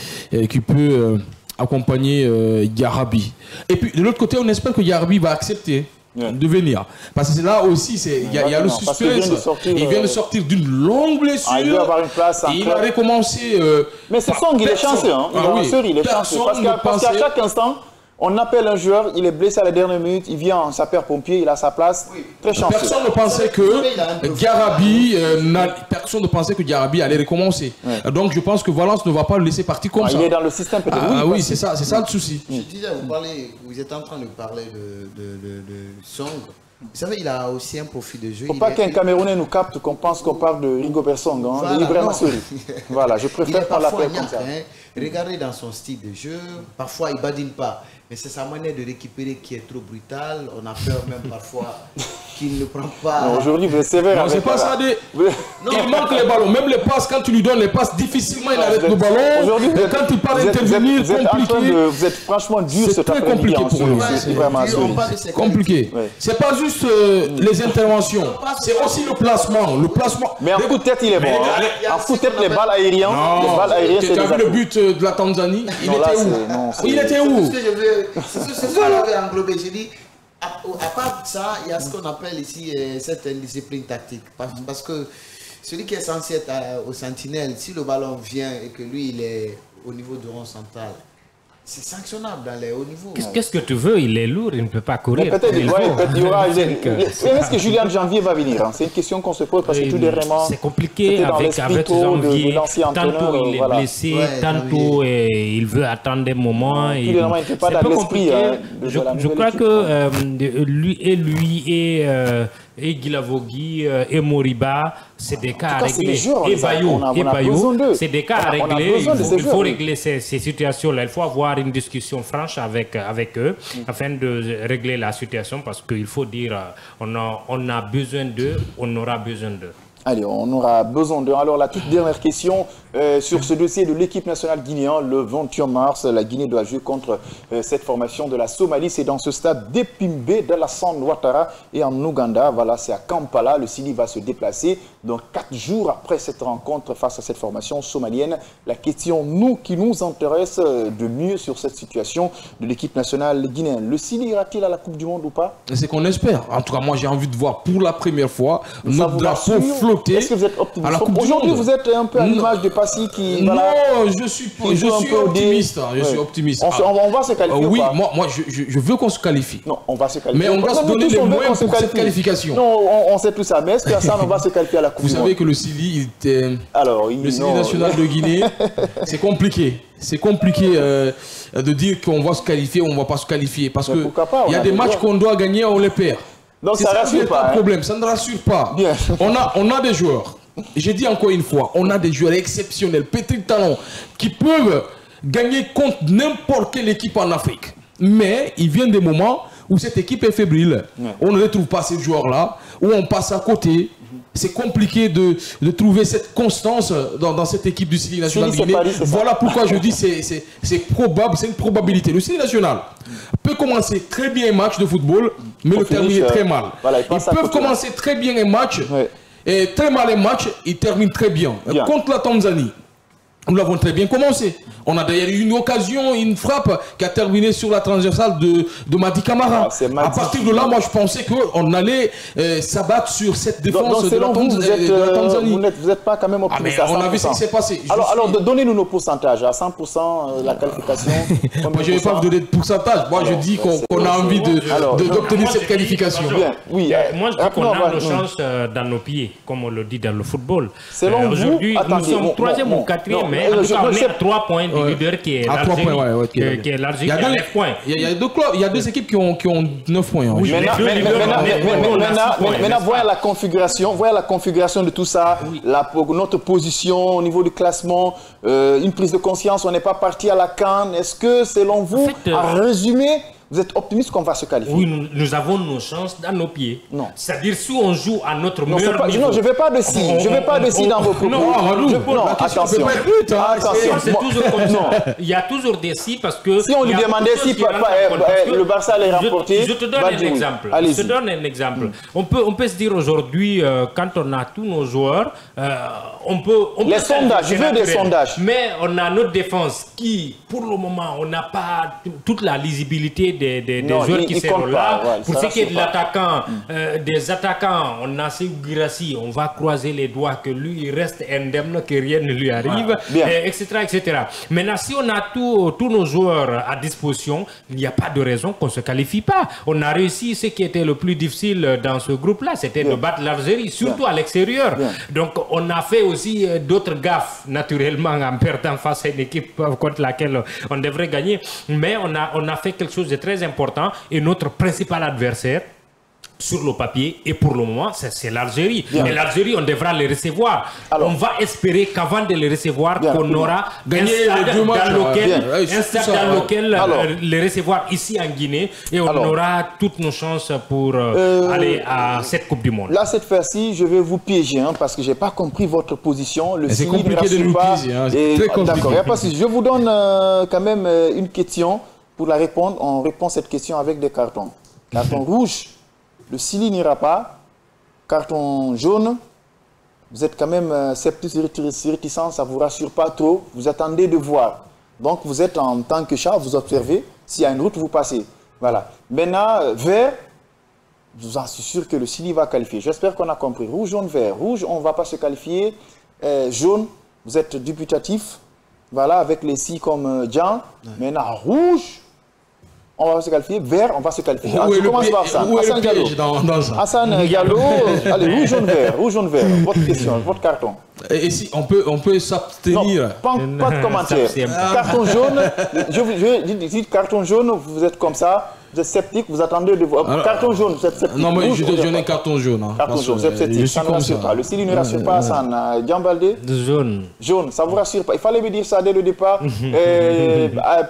peut accompagner Yarabi. Et puis de l'autre côté, on espère que Yarabi va accepter de venir. Parce que c'est là aussi, il y a le suspense. Il vient de sortir d'une longue blessure. Il doit avoir une place. Il a recommencé. Mais c'est Song, il est chanceux. Ibrahima Sori, il est chanceux. Parce qu'à chaque instant, on appelle un joueur, il est blessé à la dernière minute, il vient en sapeur-pompier, il a sa place. Très chanceux. Personne ne pensait que Garabi allait recommencer. Donc je pense que Valence ne va pas le laisser partir comme ça. Il est dans le système peut-être. Oui, c'est ça le souci. Je disais, vous êtes en train de parler de Song. Vous savez, il a aussi un profil de jeu. Il ne faut pas qu'un Camerounais nous capte, qu'on pense qu'on parle de Rigobert Song, de Ibrahima Sori. Voilà, je préfère qu'on l'appelle comme ça. Regardez dans son style de jeu, parfois il ne badine pas, mais c'est sa manière de récupérer qui est trop brutale. On a peur même parfois qu'il ne prend pas. Aujourd'hui, vous êtes sévère. Non, c'est pas ça. Il manque les ballons. Même les passes, quand tu lui donnes les passes, difficilement il arrête le ballon. Aujourd'hui, quand il parle d'intervenir, compliqué. Vous êtes franchement dur. C'est très compliqué pour nous. C'est compliqué. C'est pas juste les interventions, c'est aussi le placement. Mais en coup de tête, il est bon. En coup de tête, les balles aériennes. Tu as vu le but de la Tanzanie? Il était où? C'est ce que j'avais englobé. J'ai dit, à part ça, il y a ce qu'on appelle ici cette indiscipline tactique. Parce que celui qui est censé être au sentinelle, si le ballon vient et que lui, il est au niveau du rond central, c'est sanctionnable dans les hauts niveaux. Qu'est-ce que tu veux? Il est lourd, il ne peut pas courir. Peut-être il y aura. Est-ce que Julien Janvier va venir? C'est une question qu'on se pose parce que tout dernièrement. C'est compliqué avec Janvier. Tantôt il est blessé, tantôt il veut attendre des moments. Il n'est pas dans l'esprit. Je crois que lui et Guilavogui et Moriba, c'est des cas à régler. Et Bayou, c'est des cas à régler. Il faut régler ces situations-là. Il faut avoir une discussion franche avec eux afin de régler la situation parce qu'il faut dire on a besoin d'eux, on aura besoin d'eux. Allez, on aura besoin d'eux. Alors, la toute dernière question sur ce dossier de l'équipe nationale guinéenne. Le 21 mars, la Guinée doit jouer contre cette formation de la Somalie. C'est dans ce stade d'Epimbe, d'Alassane Ouattara et en Ouganda. Voilà, c'est à Kampala. Le Sili va se déplacer. Donc, 4 jours après cette rencontre face à cette formation somalienne, la question qui nous intéresse de mieux sur cette situation de l'équipe nationale guinéenne. Le Sili ira-t-il à la Coupe du Monde ou pas? C'est qu'on espère. En tout cas, moi, j'ai envie de voir pour la première fois notre drapeau flotter. Est-ce que vous êtes optimiste? Aujourd'hui, vous êtes un peu à l'image de Passy qui... Non, je suis optimiste. Je suis optimiste. On va se qualifier oui, moi je veux qu'on se qualifie. Non, on va se qualifier. Mais on doit se donner les moyens pour cette qualification. Non, on sait tout ça. Mais est-ce qu'à ça, on va se qualifier à la Coupe du Monde? Vous savez que le Sili, le Sili national de Guinée, c'est compliqué. C'est compliqué de dire qu'on va se qualifier ou on ne va pas se qualifier. Parce qu'il y a des matchs qu'on doit gagner, on les perd. Donc ça rassure pas. Problème, ça ne rassure pas. Bien. On a des joueurs. J'ai dit encore une fois, on a des joueurs exceptionnels, pétris de talent, qui peuvent gagner contre n'importe quelle équipe en Afrique. Mais il vient des moments où cette équipe est fébrile. On ne retrouve pas ces joueurs-là, où on passe à côté. C'est compliqué de trouver cette constance dans cette équipe du Sili national de Guinée. Voilà pourquoi je dis c'est probable, c'est une probabilité. Le Sili national peut commencer très bien un match de football, mais le terminer très mal. Voilà, ils peuvent commencer très bien un match, et très mal un match, ils terminent très bien. Contre la Tanzanie, nous l'avons très bien commencé. On a d'ailleurs eu une occasion, une frappe qui a terminé sur la transversale de Madi Camara. À partir de là, moi je pensais qu'on allait s'abattre sur cette défense de la Tanzanie. Vous n'êtes pas quand même optimiste à 100%. On a vu ce qui s'est passé. Alors donnez-nous nos pourcentages. À 100% la qualification. Moi je ne vais pas vous donner de pourcentage. Moi je dis qu'on a envie d'obtenir cette qualification. Moi je dis qu'on a nos chances dans nos pieds, comme on le dit dans le football. Aujourd'hui, nous sommes 3e ou 4e. Mais en tout cas, on est à 3 points du leader qui est l'Algérie à 9 points. Il y a 2 équipes qui ont 9 points. Oui, maintenant, voyez la configuration de tout ça, notre position au niveau du classement, une prise de conscience, on n'est pas parti à la CAN. Est-ce que, selon vous, en résumé, vous êtes optimiste qu'on va se qualifier? Oui, nous avons nos chances dans nos pieds. Non. C'est-à-dire, si on joue à notre meilleur niveau... Non, je ne veux pas de si. Je ne veux pas de si dans vos propos. Non, attention. C'est toujours comme ça. Il y a toujours des si parce que... Si on lui demandait si le Barça allait remporter... Je te donne un exemple. Je te donne un exemple. On peut se dire aujourd'hui, quand on a tous nos joueurs, on peut... Les sondages, je veux des sondages. Mais on a notre défense qui, pour le moment, on n'a pas toute la lisibilité des joueurs qui seront là. Pour ce qui est de l'attaquant, des attaquants, on a Sekou Guirassy, on va croiser les doigts que lui il reste indemne, que rien ne lui arrive, etc., etc. Maintenant, si on a tous nos joueurs à disposition, il n'y a pas de raison qu'on ne se qualifie pas. On a réussi ce qui était le plus difficile dans ce groupe-là, c'était de battre l'Algérie, surtout à l'extérieur. Donc, on a fait aussi d'autres gaffes, naturellement, en perdant face à une équipe contre laquelle on devrait gagner. Mais on a fait quelque chose de très important et notre principal adversaire, sur le papier, et pour le moment, c'est l'Algérie. Mais l'Algérie, on devra les recevoir. Alors, on va espérer qu'avant de les recevoir, qu'on aura un stade dans lequel les recevoir ici en Guinée, et on aura toutes nos chances pour aller à cette Coupe du Monde. Là, cette fois-ci, je vais vous piéger, parce que je n'ai pas compris votre position. C'est compliqué de nous piéger. Très compliqué. D'accord, il n'y a pas de souci. Je vous donne quand même une question. Pour la répondre, on répond cette question avec des cartons. Carton rouge, le Sili n'ira pas. Carton jaune, vous êtes quand même sceptique, réticent, ça ne vous rassure pas trop. Vous attendez de voir. Donc vous êtes en tant que chat, vous observez. S'il y a une route, vous passez. Voilà. Maintenant, vert, je vous en suis sûr que le Sili va qualifier. J'espère qu'on a compris. Rouge, jaune, vert. Rouge, on ne va pas se qualifier. Jaune, vous êtes dubitatif. Voilà, avec les six comme Jean. Maintenant, rouge, on va se qualifier. Vert, on va se qualifier. Je commence par ça. Hassan Diallo. Hassan Diallo. Allez, rouge, jaune, vert. Rouge, jaune, vert. Votre question, votre carton. Et si on peut s'abstenir. Pas de commentaire. Carton jaune. Je dis carton jaune, vous êtes comme ça. Vous êtes sceptique, vous attendez de voir. Carton jaune, vous êtes sceptique. Non, mais je donne un carton jaune. Carton jaune, vous êtes sceptique. Ça ne rassure pas. Le Sili ne rassure pas, Hassan. Diambalde. Jaune. Jaune, ça ne vous rassure pas. Il fallait me dire ça dès le départ.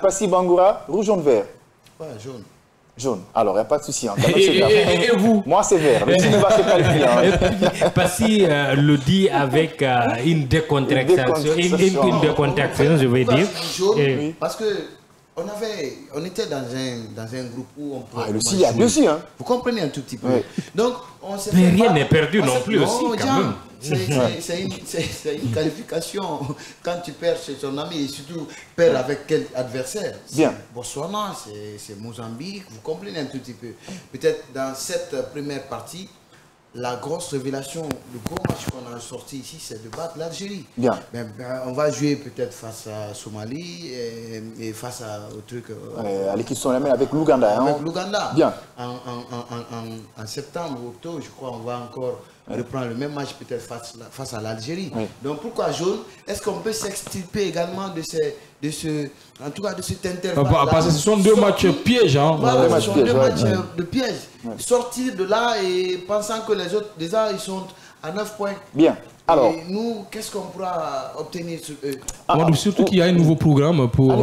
Passi Bangoura, rouge, jaune, vert. Ouais, jaune. Jaune. Alors, il n'y a pas de souci. Et vous? Moi, c'est vert. Le Sili va se qualifier. Passi le dit avec une décontraction. Une décontraction, je vais dire. Jaune, parce que on était dans un groupe où on pouvait... le Sili a dessus, hein. Vous comprenez un tout petit peu. Donc, on s'est fait... Rien n'est perdu non plus aussi, quand même. C'est une qualification quand tu perds chez ton ami et surtout perds avec quel adversaire. Bien. Botswana, c'est Mozambique, vous comprenez un tout petit peu. Peut-être dans cette première partie, la grosse révélation, le gros match qu'on a sorti ici, c'est de battre l'Algérie. Bien. On va jouer peut-être face à Somalie et face au truc... à l'équipe Somalie avec l'Ouganda. Avec l'Ouganda. Bien. En septembre, octobre, je crois, on va encore reprendre le même match peut-être face à l'Algérie. Oui. Donc pourquoi jaune? Est-ce qu'on peut s'extirper également de cet intervalle? Parce que ce sont deux matchs pièges. Voilà, ce sont deux matchs de piège. Sortir de là et pensant que les autres, déjà, ils sont à 9 points. Bien. Alors, et nous, qu'est-ce qu'on pourra obtenir sur eux? Surtout qu'il y a un nouveau programme pour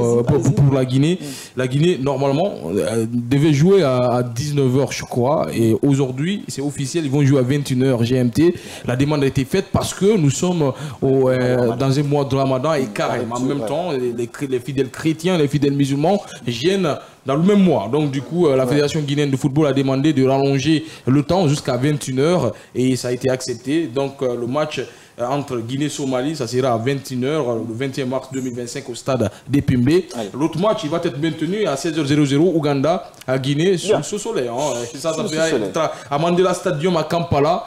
la Guinée. La Guinée, normalement, devait jouer à 19h, je crois. Et aujourd'hui, c'est officiel, ils vont jouer à 21h GMT. La demande a été faite parce que nous sommes dans un mois de Ramadan et carême. En même temps, les fidèles chrétiens, les fidèles musulmans viennent dans le même mois. Donc, du coup, la Fédération guinéenne de football a demandé de rallonger le temps jusqu'à 21h et ça a été accepté. Donc, le match entre Guinée et Somalie, ça sera à 21h le 21 mars 2025 au stade d'Epimbe. L'autre match, il va être maintenu à 16h00 Ouganda, à Guinée, sur ce soleil. Ça va à Mandela Stadium à Kampala.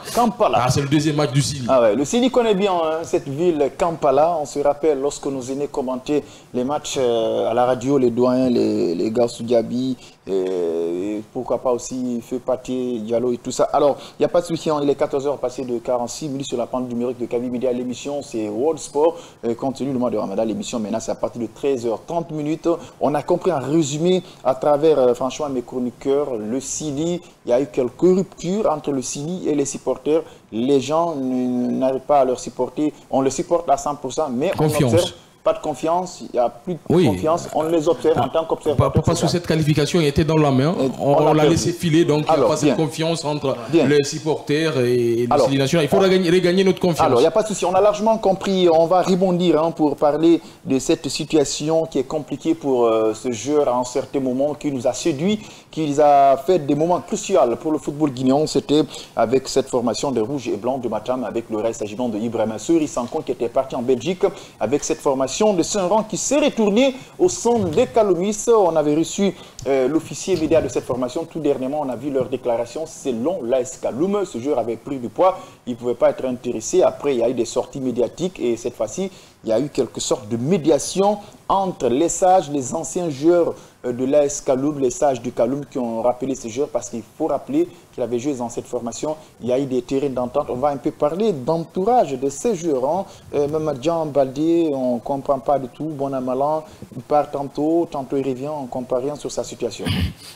C'est le deuxième match du Sili. Le Sili connaît bien cette ville, Kampala. On se rappelle lorsque nos aînés commentaient les matchs à la radio, les doyens, les gars Diaby, et pourquoi pas aussi Feu Pathé, Diallo et tout ça. Alors, il n'y a pas de souci, il est 14h passé de 46 minutes sur la pente numérique de Kaby Media. L'émission, c'est World Sport. Compte tenu du mois de Ramadan, l'émission maintenant, c'est à partir de 13h30 minutes. On a compris en résumé à travers, franchement, mes chroniqueurs, le Sili. Il y a eu quelques ruptures entre le Sili et les supporters. Les gens n'arrivent pas à leur supporter. On le supporte à 100%, mais on observe. Pas de confiance, il n'y a plus de confiance, on les observe en tant qu'observateur. Parce que cette qualification était dans la main, on l'a laissé filer, donc il n'y a pas cette confiance entre les supporters et le Sili national. Il faut regagner notre confiance. Alors, il n'y a pas de souci, on a largement compris, on va rebondir pour parler de cette situation qui est compliquée pour ce joueur à un certain moment, qui nous a séduit, qui a fait des moments cruciaux pour le football guinéen. C'était avec cette formation de rouge et blanc de Matam, avec le reste s'agissant de Ibrahima Seri Sanko qui était parti en Belgique, avec cette formation de Saint-Rang qui s'est retourné au centre des Calomis. On avait reçu l'officier média de cette formation. Tout dernièrement, on a vu leur déclaration. Selon l'AS Kaloum, ce joueur avait pris du poids. Il ne pouvait pas être intéressé. Après, il y a eu des sorties médiatiques et cette fois-ci, il y a eu quelque sorte de médiation entre les sages, les anciens joueurs de l'AS Kaloum, les sages du Kaloum qui ont rappelé ces joueurs parce qu'il faut rappeler qu'il avait joué dans cette formation. Il y a eu des terrains d'entente. On va un peu parler d'entourage de ces joueurs. Hein. Mamadjan Baldé, on ne comprend pas du tout. Bonamalan, il part tantôt il revient, on ne comprend rien sur sa situation.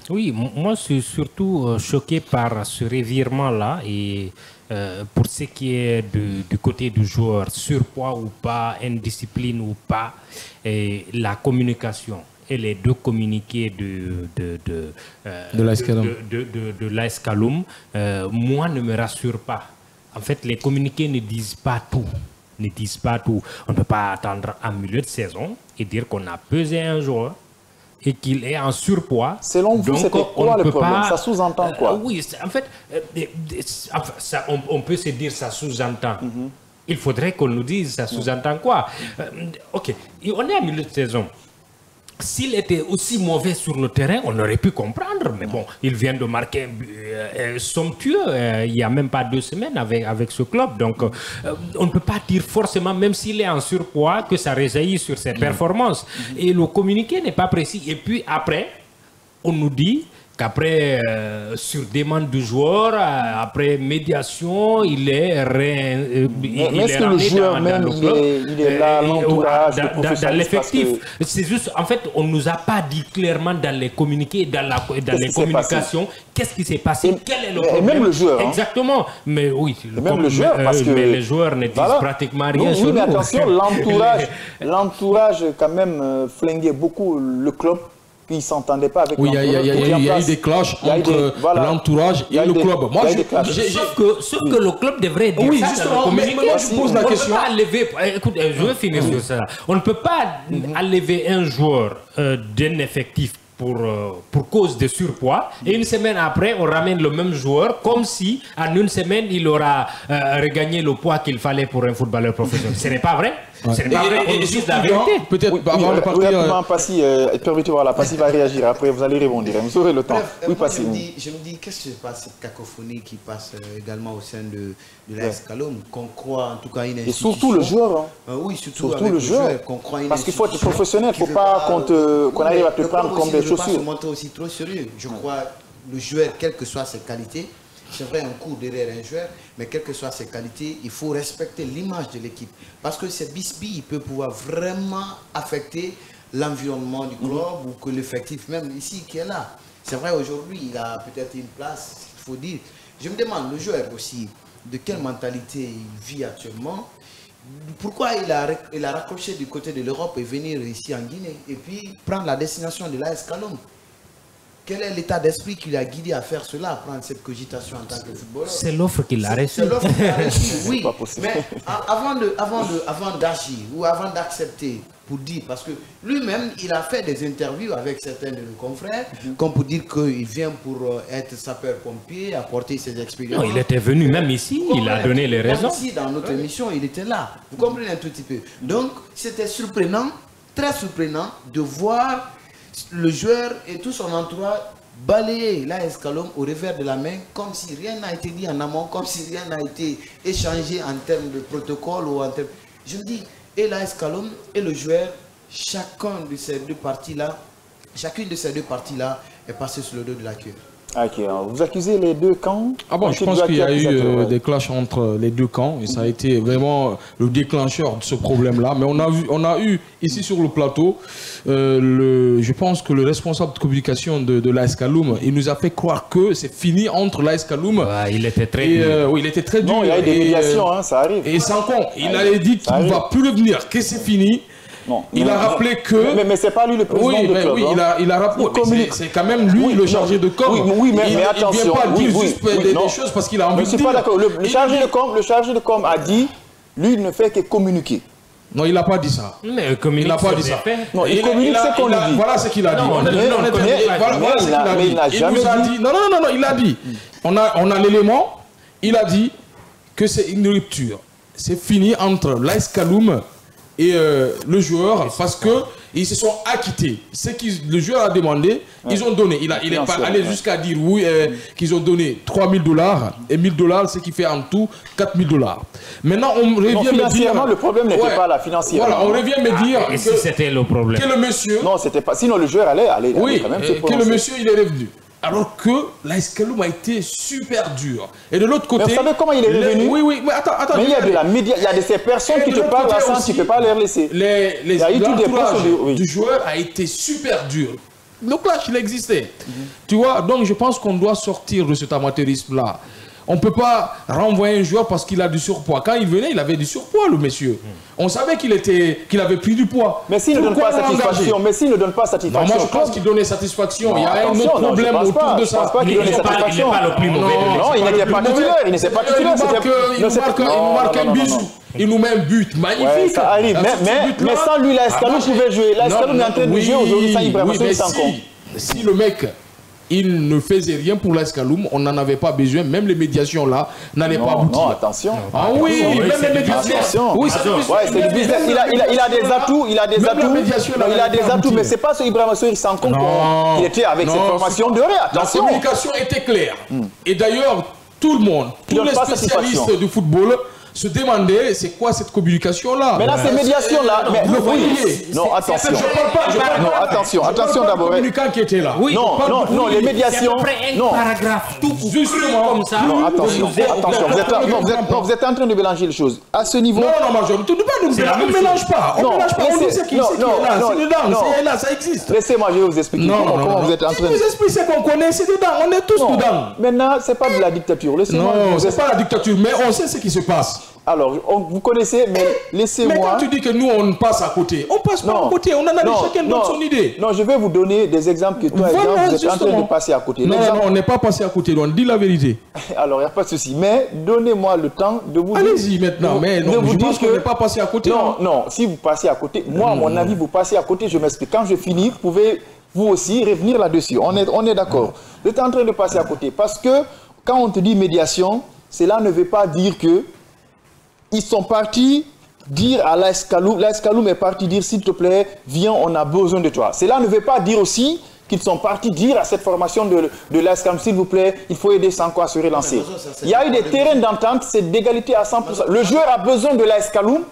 Oui, moi je suis surtout choqué par ce revirement-là et pour ce qui est du côté du joueur, surpoids ou pas, indiscipline ou pas, et la communication et les deux communiqués de l'AS Kaloum, moi ne me rassure pas. En fait, les communiqués ne disent pas tout. On ne peut pas attendre un milieu de saison et dire qu'on a pesé un joueur et qu'il est en surpoids. Selon vous, c'était quoi le problème? Ça sous-entend quoi? Oui, en fait, on peut se dire ça sous-entend. Il faudrait qu'on nous dise ça sous-entend quoi. Ok, on est en milieu de saison. S'il était aussi mauvais sur le terrain, on aurait pu comprendre. Mais bon, il vient de marquer un but somptueux il n'y a même pas 2 semaines avec ce club. Donc, on ne peut pas dire forcément, même s'il est en surpoids, que ça réjaillit sur ses performances. Et le communiqué n'est pas précis. Et puis après, on nous dit qu'après, sur demande du joueur, après médiation, il est ramené dans le club. Il est là, l'entourage, dans l'effectif. C'est juste, en fait, on ne nous a pas dit clairement dans les communiqués, dans les communications, qu'est-ce qui s'est passé, quel est le problème. Et même le joueur. Exactement. Mais oui, même le joueur, parce que les joueurs ne disent pratiquement rien sur nous. Mais attention, l'entourage quand même flinguait beaucoup le club. Ils ne s'entendaient pas avec l'entourage. Oui, il y a eu des clashs entre l'entourage et le club. Sauf que le club devrait dire ça dans le communiqué. Moi, je pose la question. Écoute, je vais finir sur ça. On ne peut pas enlever un joueur d'un effectif pour cause de surpoids et une semaine après on ramène le même joueur comme si en une semaine il aura regagné le poids qu'il fallait pour un footballeur professionnel. Ce n'est pas vrai. Ce n'est pas vrai. On dit la vérité. Peut-être avant de partir. Permettez-moi, la Passy va réagir. Après vous allez rebondir. Vous aurez le temps. Oui, Passy. Je me dis qu'est-ce qui se passe, cette cacophonie qui passe également au sein de l'AS Kaloum, qu'on croit en tout cas une institution. Et surtout le joueur. Oui, surtout le joueur. Qu'on croit une parce qu'il faut être professionnel. Il ne faut pas qu'on arrive à te prendre comme des chaussures. Il ne faut pas se montrer aussi trop sérieux. Je crois le joueur, quelles que soient ses qualités. C'est vrai, on court derrière un joueur, mais quelles que soient ses qualités, il faut respecter l'image de l'équipe. Parce que ce bisbille peut pouvoir vraiment affecter l'environnement du club ou que l'effectif même ici qui est là. C'est vrai, aujourd'hui, il a peut-être une place, il faut dire. Je me demande, le joueur aussi, de quelle mentalité il vit actuellement. Pourquoi il a raccroché du côté de l'Europe et venir ici en Guinée et puis prendre la destination de l'AS Kaloum? Quel est l'état d'esprit qui l'a guidé à faire cela, à prendre cette cogitation en tant que footballeur? C'est l'offre qu'il a reçue. C'est l'offre qu'il a reçue, oui. Mais avant d'agir ou avant d'accepter, pour dire, parce que lui-même, il a fait des interviews avec certains de nos confrères, comme pour dire qu'il vient pour être sapeur-pompier, apporter ses expériences. Non, il était venu même ici, il a donné les raisons. Même ici, dans notre émission, il était là. Vous comprenez un tout petit peu. Donc, c'était surprenant, très surprenant, de voir le joueur et tout son entourage balayer l'AS Kaloum au revers de la main comme si rien n'a été dit en amont, comme si rien n'a été échangé en termes de protocole ou en termes... Je me dis, et l'AS Kaloum et le joueur, chacune de ces deux parties-là est passée sur le dos de la queue. Ok, vous accusez les deux camps? Ah bon, je pense qu'il y a eu des clashs entre les deux camps et ça a été vraiment le déclencheur de ce problème-là. Mais on a eu ici sur le plateau, je pense que le responsable de communication de l'AS Kaloum, il nous a fait croire que c'est fini entre l'AS Kaloum. Il était très dur. Oui, il était très dur. Non, il y a eu des médiations, hein, ça arrive. Et sans compte, il avait dit qu'il ne va plus revenir, que c'est fini. Non, il a rappelé que... Mais ce n'est pas lui le président du club. Oui, il a rappelé. C'est quand même lui le chargé de com. Oui, mais attention. Il ne vient pas dire juste des choses parce qu'il a envie de dire. Je ne suis pas d'accord. Le chargé de com a dit, lui, il ne fait que communiquer. Non, il n'a pas dit ça. Mais il n'a pas dit ça. Non, il communique ce qu'on lui dit. Voilà ce qu'il a dit. Voilà ce qu'il a dit. Il n'a jamais dit. Non, il a dit. On a l'élément. Il a dit que c'est une rupture. C'est fini entre l'AS Kaloum et le joueur parce que Ils se sont acquittés. Ce que le joueur a demandé, ils ont donné. Il n'est pas allé jusqu'à dire oui, qu'ils ont donné $3 000 et $1 000, ce qui fait en tout $4 000. Maintenant, on revient me dire... le problème n'était pas la financière. Voilà, on revient me dire et si c'était le problème. Que le monsieur... Non, c'était pas... Sinon, le joueur allait oui, quand même se que prononcer. le monsieur, il est revenu. Alors que l'AS Kaloum a été super dur. Et de l'autre côté... Mais vous savez comment il est revenu? Oui, mais attends. Mais il y a de la média, il y a de ces personnes qui te parlent là sans, tu ne peux pas les laisser. L'entourage du joueur a été super dur. Le clash, il existait. Tu vois, donc je pense qu'on doit sortir de cet amateurisme-là. On ne peut pas renvoyer un joueur parce qu'il a du surpoids. Quand il venait, il avait du surpoids, le monsieur. On savait qu'il avait pris du poids. Mais s'il ne donne pas satisfaction, non, moi je pense qu'il donnait satisfaction. Il y a un autre problème autour de ça. Il n'est pas le plus mauvais. Non, il n'était pas titulaire. Il n'était pas titulaire. Il nous marque un bisou. Il nous met un but magnifique. Ça arrive. Mais sans lui, l'AS Kaloum pouvait jouer. L'AS Kaloum est en train de jouer aujourd'hui sans Ibrahima Sanko. Si le mec... il ne faisait rien pour l'AS Kaloum, on n'en avait pas besoin, même les médiations là n'allaient pas aboutir. Non, attention. Ah oui, même les médiations. Oui, c'est du business. Il a des atouts, il a des atouts, mais c'est pas ce Ibrahima Sanko qu'il était avec cette formation de rien. Attention. La communication était claire. Et d'ailleurs, tout le monde, tous les spécialistes du football se demandaient c'est quoi cette communication-là. Mais là, ces médiations-là, mais vous voyez. Non, attention. Non, attention d'abord. Le communicant qui était là. Oui, non, les médiations. Non, paragraphe tout justement comme ça. Non, attention. Vous êtes en train de mélanger les choses. À ce niveau. Non, Major, tu ne mélange pas. On ne mélange pas. On sait qui est là. C'est dedans. C'est là, ça existe. Laissez-moi, je vais vous expliquer comment vous êtes en train de. Si vous expliquez ce qu'on connaît, c'est dedans. On est tous dedans. Maintenant, c'est pas de la dictature. Non, c'est pas la dictature, mais on sait ce qui se passe. Alors, vous connaissez, mais laissez-moi... Mais quand tu dis que nous, on passe à côté, on passe pas à côté, on en a chacun donne son idée. Non, je vais vous donner des exemples que toi, vous êtes en train de passer à côté. Non, on n'est pas passé à côté, on dit la vérité. Alors, il n'y a pas de souci, mais donnez-moi le temps de vous dire... Allez-y maintenant, mais non, je pense qu'on n'est pas passé à côté. Non, si vous passez à côté, moi, à mon avis, vous passez à côté, je m'explique. Quand je finis, vous pouvez, vous aussi, revenir là-dessus. On est d'accord. Vous êtes en train de passer à côté, parce que quand on te dit médiation, cela ne veut pas dire que ils sont partis dire à l'AS Kaloum, l'AS Kaloum est parti dire s'il te plaît, viens, on a besoin de toi. Cela ne veut pas dire aussi qu'ils sont partis dire à cette formation de l'AS Kaloum, s'il vous plaît, il faut aider Sanko à se relancer. Il y a eu des terrains d'entente, c'est d'égalité à 100%. Le joueur a besoin de l'AS Kaloum.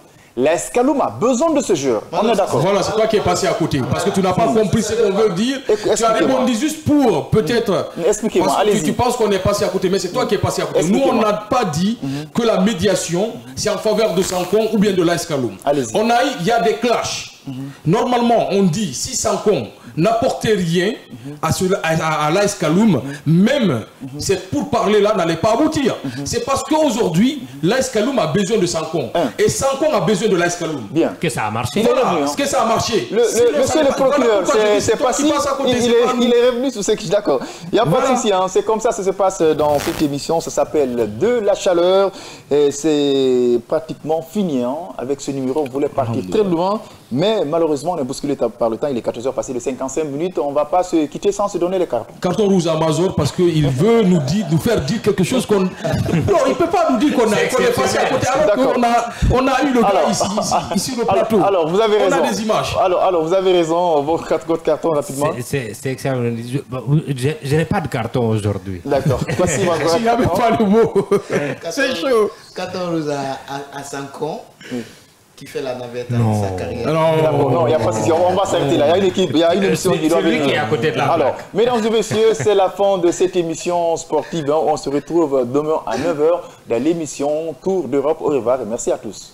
L'AS Kaloum a besoin de ce joueur. On est d'accord. Voilà, c'est toi qui es passé à côté. Parce que tu n'as pas compris ce qu'on veut dire. Tu as répondu juste pour, peut-être. Expliquez-moi, allez-y. Tu penses qu'on est passé à côté, mais c'est toi qui es passé à côté. Nous, on n'a pas dit que la médiation, c'est en faveur de Sankon ou bien de l'AS Kaloum. Il y a des clashs. Normalement, on dit si Sankon n'apportait rien à l'AS Kaloum, même cette pourparler-là n'allait pas aboutir. C'est parce qu'aujourd'hui, l'AS Kaloum a besoin de Sankon. Et Sankon a besoin de l'AS Kaloum. Bien. Que ça a marché. Voilà, que ça a marché. Monsieur le procureur, c'est pas si... Il est revenu sur ce que je suis d'accord. Il n'y a pas de souci, c'est comme ça que ça se passe dans cette émission. Ça s'appelle De la chaleur. Et c'est pratiquement fini. Avec ce numéro, on voulait partir très loin. Mais malheureusement, on est bousculé par le temps. Il est 14h passé de 55 minutes. On ne va pas se quitter sans se donner les cartons. Carton rouge à Mazor parce qu'il veut nous faire dire quelque chose qu'on... Non, il ne peut pas nous dire qu'on est passé à côté. Alors qu'on a eu le gars ici le plateau. Alors, vous avez raison. On a des images. Alors, vous avez raison. Votre carton rapidement. C'est excellent. Je n'ai pas de carton aujourd'hui. D'accord. Voici ma il n'y avait pas le mot. C'est chaud. Carton rouge à 5 ans. Qui fait la navette avec sa carrière. Non, il n'y a pas de souci. On va s'arrêter là. Il y a une équipe, il y a une émission qui doit venir. C'est lui qui est à côté de la plaque. Alors, mesdames et messieurs, c'est la fin de cette émission sportive. On se retrouve demain à 9h dans l'émission Tour d'Europe. Au revoir et merci à tous.